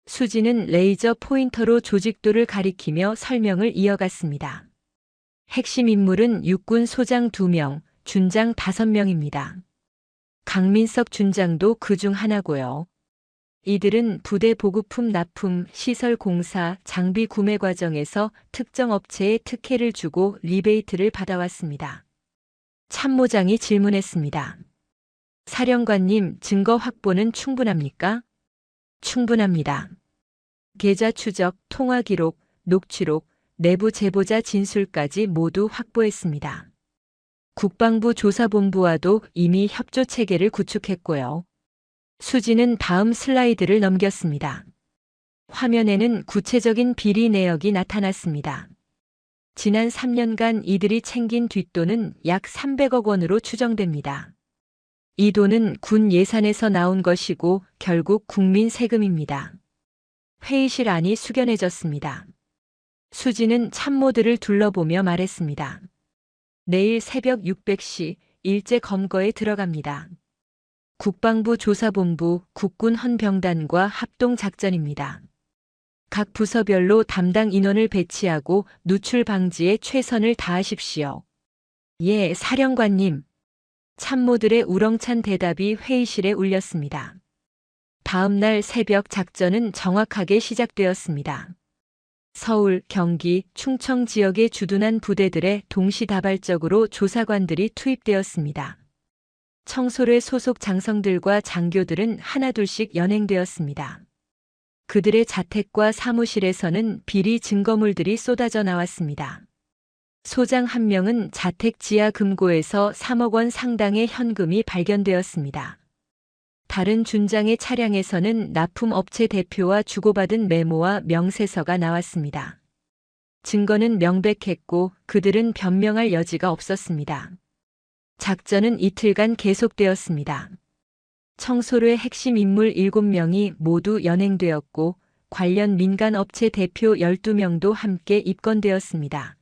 Speaker 2: 수지는 레이저 포인터로 조직도를 가리키며 설명을 이어갔습니다. 핵심 인물은 육군 소장 2명, 준장 5명입니다. 강민석 준장도 그중 하나고요. 이들은 부대 보급품 납품, 시설 공사, 장비 구매 과정에서 특정 업체에 특혜를 주고 리베이트를 받아왔습니다. 참모장이 질문했습니다. 사령관님, 증거 확보는 충분합니까? 충분합니다. 계좌 추적, 통화 기록, 녹취록, 내부 제보자 진술까지 모두 확보했습니다. 국방부 조사본부와도 이미 협조 체계를 구축했고요. 수지는 다음 슬라이드를 넘겼습니다. 화면에는 구체적인 비리 내역이 나타났습니다. 지난 3년간 이들이 챙긴 뒷돈은 약 300억 원으로 추정됩니다. 이 돈은 군 예산에서 나온 것이고 결국 국민 세금입니다. 회의실 안이 숙연해졌습니다. 수지는 참모들을 둘러보며 말했습니다. 내일 새벽 600시 일제 검거에 들어갑니다. 국방부 조사본부 국군 헌병단과 합동작전입니다. 각 부서별로 담당 인원을 배치하고 누출 방지에 최선을 다하십시오. 예, 사령관님. 참모들의 우렁찬 대답이 회의실에 울렸습니다. 다음 날 새벽 작전은 정확하게 시작되었습니다. 서울, 경기, 충청 지역의 주둔한 부대들의 동시다발적으로 조사관들이 투입되었습니다. 청소래 소속 장성들과 장교들은 하나둘씩 연행되었습니다. 그들의 자택과 사무실에서는 비리 증거물들이 쏟아져 나왔습니다. 소장 한 명은 자택 지하 금고에서 3억 원 상당의 현금이 발견되었습니다. 다른 준장의 차량에서는 납품업체 대표와 주고받은 메모와 명세서가 나왔습니다. 증거는 명백했고 그들은 변명할 여지가 없었습니다. 작전은 이틀간 계속되었습니다. 청소로의 핵심 인물 7명이 모두 연행되었고 관련 민간업체 대표 12명도 함께 입건되었습니다.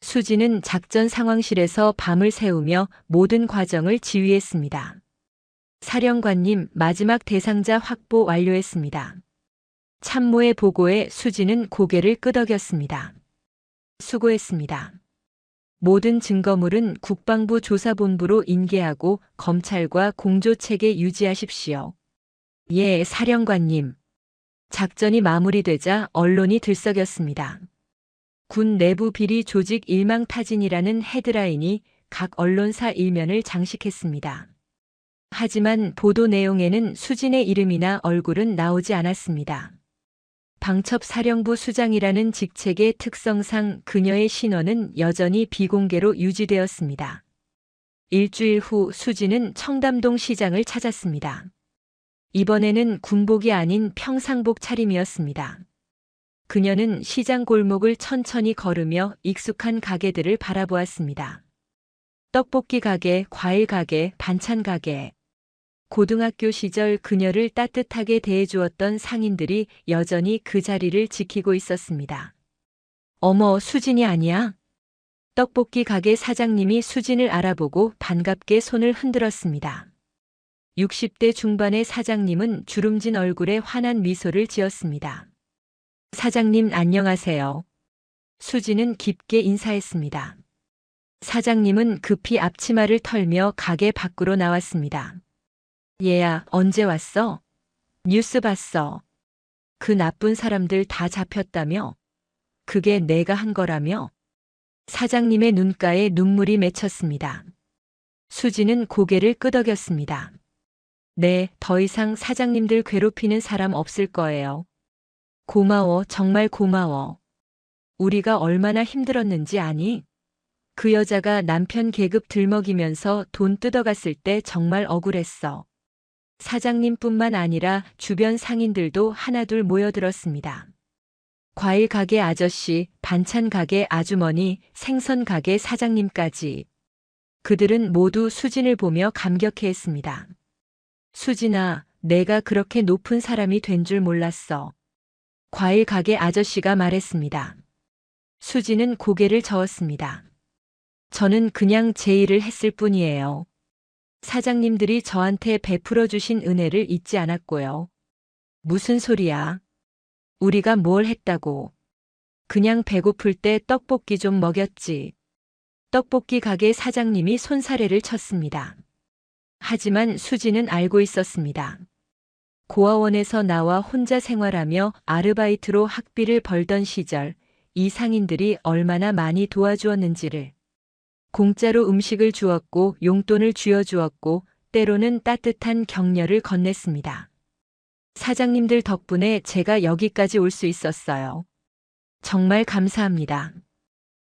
Speaker 2: 수지는 작전 상황실에서 밤을 새우며 모든 과정을 지휘했습니다. 사령관님, 마지막 대상자 확보 완료했습니다. 참모의 보고에 수지는 고개를 끄덕였습니다. 수고했습니다. 모든 증거물은 국방부 조사본부로 인계하고 검찰과 공조체계 유지하십시오. 예, 사령관님. 작전이 마무리되자 언론이 들썩였습니다. 군 내부 비리 조직 일망타진이라는 헤드라인이 각 언론사 일면을 장식했습니다. 하지만 보도 내용에는 수진의 이름이나 얼굴은 나오지 않았습니다. 방첩사령부 수장이라는 직책의 특성상 그녀의 신원은 여전히 비공개로 유지되었습니다. 일주일 후 수진은 청담동 시장을 찾았습니다. 이번에는 군복이 아닌 평상복 차림이었습니다. 그녀는 시장 골목을 천천히 걸으며 익숙한 가게들을 바라보았습니다. 떡볶이 가게, 과일 가게, 반찬 가게. 고등학교 시절 그녀를 따뜻하게 대해주었던 상인들이 여전히 그 자리를 지키고 있었습니다. 어머, 수진이 아니야? 떡볶이 가게 사장님이 수진을 알아보고 반갑게 손을 흔들었습니다. 60대 중반의 사장님은 주름진 얼굴에 환한 미소를 지었습니다. 사장님 안녕하세요. 수진은 깊게 인사했습니다. 사장님은 급히 앞치마를 털며 가게 밖으로 나왔습니다. 얘야, 언제 왔어? 뉴스 봤어. 그 나쁜 사람들 다 잡혔다며? 그게 내가 한 거라며? 사장님의 눈가에 눈물이 맺혔습니다. 수지는 고개를 끄덕였습니다. 네, 더 이상 사장님들 괴롭히는 사람 없을 거예요. 고마워, 정말 고마워. 우리가 얼마나 힘들었는지 아니? 그 여자가 남편 계급 들먹이면서 돈 뜯어갔을 때 정말 억울했어. 사장님뿐만 아니라 주변 상인들도 하나둘 모여들었습니다. 과일 가게 아저씨, 반찬 가게 아주머니, 생선 가게 사장님까지. 그들은 모두 수진을 보며 감격해했습니다. 수진아, 내가 그렇게 높은 사람이 된 줄 몰랐어. 과일 가게 아저씨가 말했습니다. 수진은 고개를 저었습니다. 저는 그냥 제 일을 했을 뿐이에요. 사장님들이 저한테 베풀어 주신 은혜를 잊지 않았고요. 무슨 소리야? 우리가 뭘 했다고? 그냥 배고플 때 떡볶이 좀 먹였지. 떡볶이 가게 사장님이 손사래를 쳤습니다. 하지만 수지는 알고 있었습니다. 고아원에서 나와 혼자 생활하며 아르바이트로 학비를 벌던 시절 이 상인들이 얼마나 많이 도와주었는지를. 공짜로 음식을 주었고 용돈을 쥐어주었고 때로는 따뜻한 격려를 건넸습니다. 사장님들 덕분에 제가 여기까지 올 수 있었어요. 정말 감사합니다.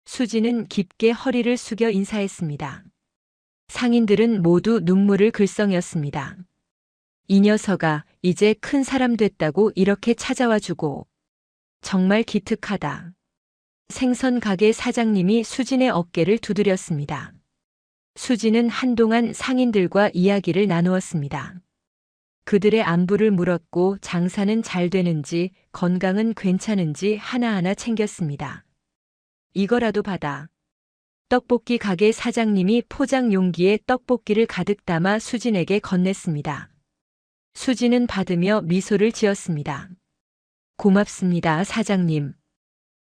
Speaker 2: 수지는 깊게 허리를 숙여 인사했습니다. 상인들은 모두 눈물을 글썽였습니다. 이 녀석아, 이제 큰 사람 됐다고 이렇게 찾아와 주고. 정말 기특하다. 생선 가게 사장님이 수진의 어깨를 두드렸습니다. 수지는 한동안 상인들과 이야기를 나누었습니다. 그들의 안부를 물었고 장사는 잘 되는지 건강은 괜찮은지 하나하나 챙겼습니다. 이거라도 받아. 떡볶이 가게 사장님이 포장 용기에 떡볶이를 가득 담아 수진에게 건넸습니다. 수진은 받으며 미소를 지었습니다. 고맙습니다, 사장님.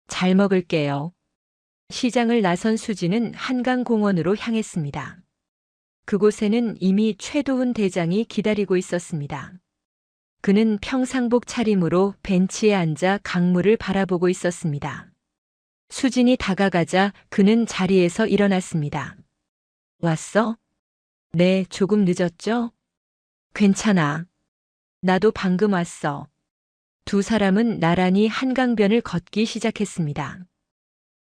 Speaker 2: 잘 먹을게요. 시장을 나선 수진은 한강공원으로 향했습니다. 그곳에는 이미 최도훈 대장이 기다리고 있었습니다. 그는 평상복 차림으로 벤치에 앉아 강물을 바라보고 있었습니다. 수진이 다가가자 그는 자리에서 일어났습니다. 왔어? 네, 조금 늦었죠? 괜찮아. 나도 방금 왔어. 두 사람은 나란히 한강변을 걷기 시작했습니다.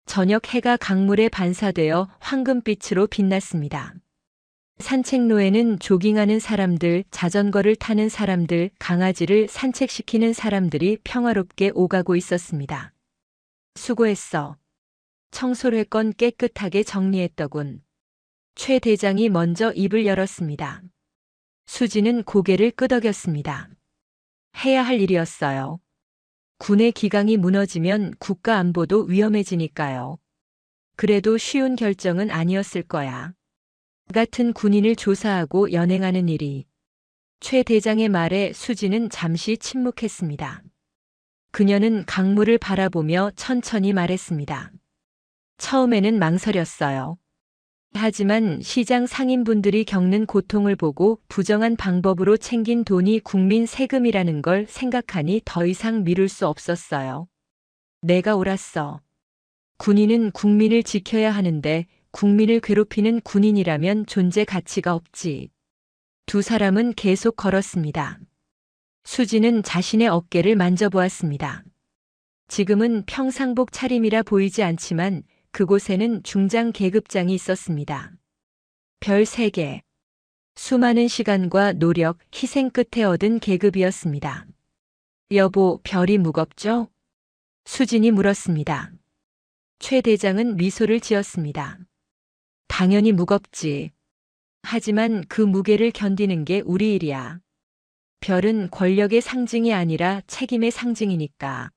Speaker 2: 저녁 해가 강물에 반사되어 황금빛으로 빛났습니다. 산책로에는 조깅하는 사람들, 자전거를 타는 사람들, 강아지를 산책시키는 사람들이 평화롭게 오가고 있었습니다. 수고했어. 청소를 했건 깨끗하게 정리했더군. 최 대장이 먼저 입을 열었습니다. 수지는 고개를 끄덕였습니다. 해야 할 일이었어요. 군의 기강이 무너지면 국가 안보도 위험해지니까요. 그래도 쉬운 결정은 아니었을 거야. 같은 군인을 조사하고 연행하는 일이. 최 대장의 말에 수지는 잠시 침묵했습니다. 그녀는 강물을 바라보며 천천히 말했습니다. 처음에는 망설였어요. 하지만 시장 상인분들이 겪는 고통을 보고 부정한 방법으로 챙긴 돈이 국민 세금이라는 걸 생각하니 더 이상 미룰 수 없었어요. 내가 옳았어. 군인은 국민을 지켜야 하는데 국민을 괴롭히는 군인이라면 존재 가치가 없지. 두 사람은 계속 걸었습니다. 수지는 자신의 어깨를 만져보았습니다. 지금은 평상복 차림이라 보이지 않지만 그곳에는 중장 계급장이 있었습니다. 별 3개. 수많은 시간과 노력, 희생 끝에 얻은 계급이었습니다. 여보, 별이 무겁죠? 수진이 물었습니다. 최 대장은 미소를 지었습니다. 당연히 무겁지. 하지만 그 무게를 견디는 게 우리 일이야. 별은 권력의 상징이 아니라 책임의 상징이니까.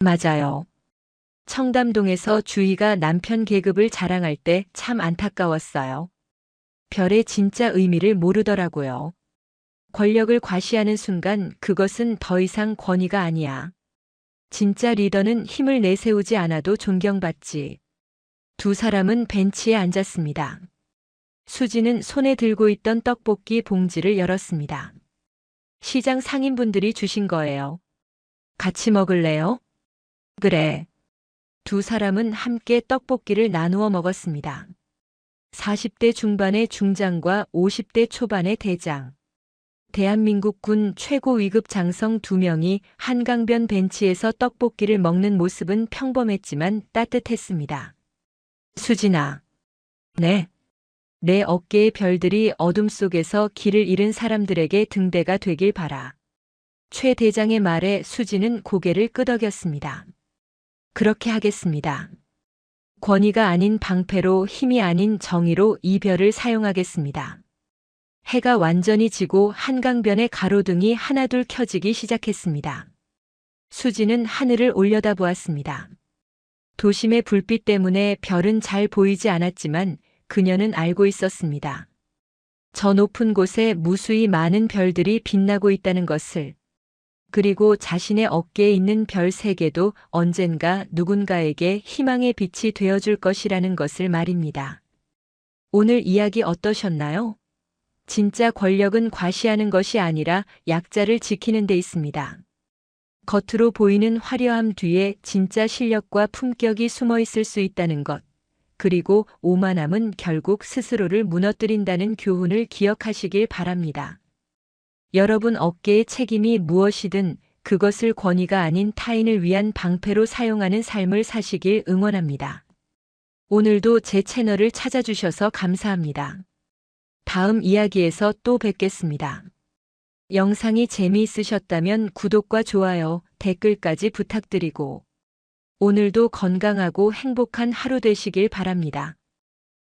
Speaker 2: 맞아요. 청담동에서 주희가 남편 계급을 자랑할 때 참 안타까웠어요. 별의 진짜 의미를 모르더라고요. 권력을 과시하는 순간 그것은 더 이상 권위가 아니야. 진짜 리더는 힘을 내세우지 않아도 존경받지. 두 사람은 벤치에 앉았습니다. 수지는 손에 들고 있던 떡볶이 봉지를 열었습니다. 시장 상인분들이 주신 거예요. 같이 먹을래요? 그래. 두 사람은 함께 떡볶이를 나누어 먹었습니다. 40대 중반의 중장과 50대 초반의 대장. 대한민국 군 최고 위급 장성 2명이 한강변 벤치에서 떡볶이를 먹는 모습은 평범했지만 따뜻했습니다. 수진아. 네. 내 어깨의 별들이 어둠 속에서 길을 잃은 사람들에게 등대가 되길 바라. 최 대장의 말에 수지는 고개를 끄덕였습니다. 그렇게 하겠습니다. 권위가 아닌 방패로 힘이 아닌 정의로 이 별을 사용하겠습니다. 해가 완전히 지고 한강변의 가로등이 하나둘 켜지기 시작했습니다. 수지는 하늘을 올려다보았습니다. 도심의 불빛 때문에 별은 잘 보이지 않았지만 그녀는 알고 있었습니다. 저 높은 곳에 무수히 많은 별들이 빛나고 있다는 것을. 그리고 자신의 어깨에 있는 별 3개도 언젠가 누군가에게 희망의 빛이 되어줄 것이라는 것을 말입니다. 오늘 이야기 어떠셨나요? 진짜 권력은 과시하는 것이 아니라 약자를 지키는 데 있습니다. 겉으로 보이는 화려함 뒤에 진짜 실력과 품격이 숨어 있을 수 있다는 것. 그리고 오만함은 결국 스스로를 무너뜨린다는 교훈을 기억하시길 바랍니다. 여러분 어깨의 책임이 무엇이든 그것을 권위가 아닌 타인을 위한 방패로 사용하는 삶을 사시길 응원합니다. 오늘도 제 채널을 찾아주셔서 감사합니다. 다음 이야기에서 또 뵙겠습니다. 영상이 재미있으셨다면 구독과 좋아요, 댓글까지 부탁드리고 오늘도 건강하고 행복한 하루 되시길 바랍니다.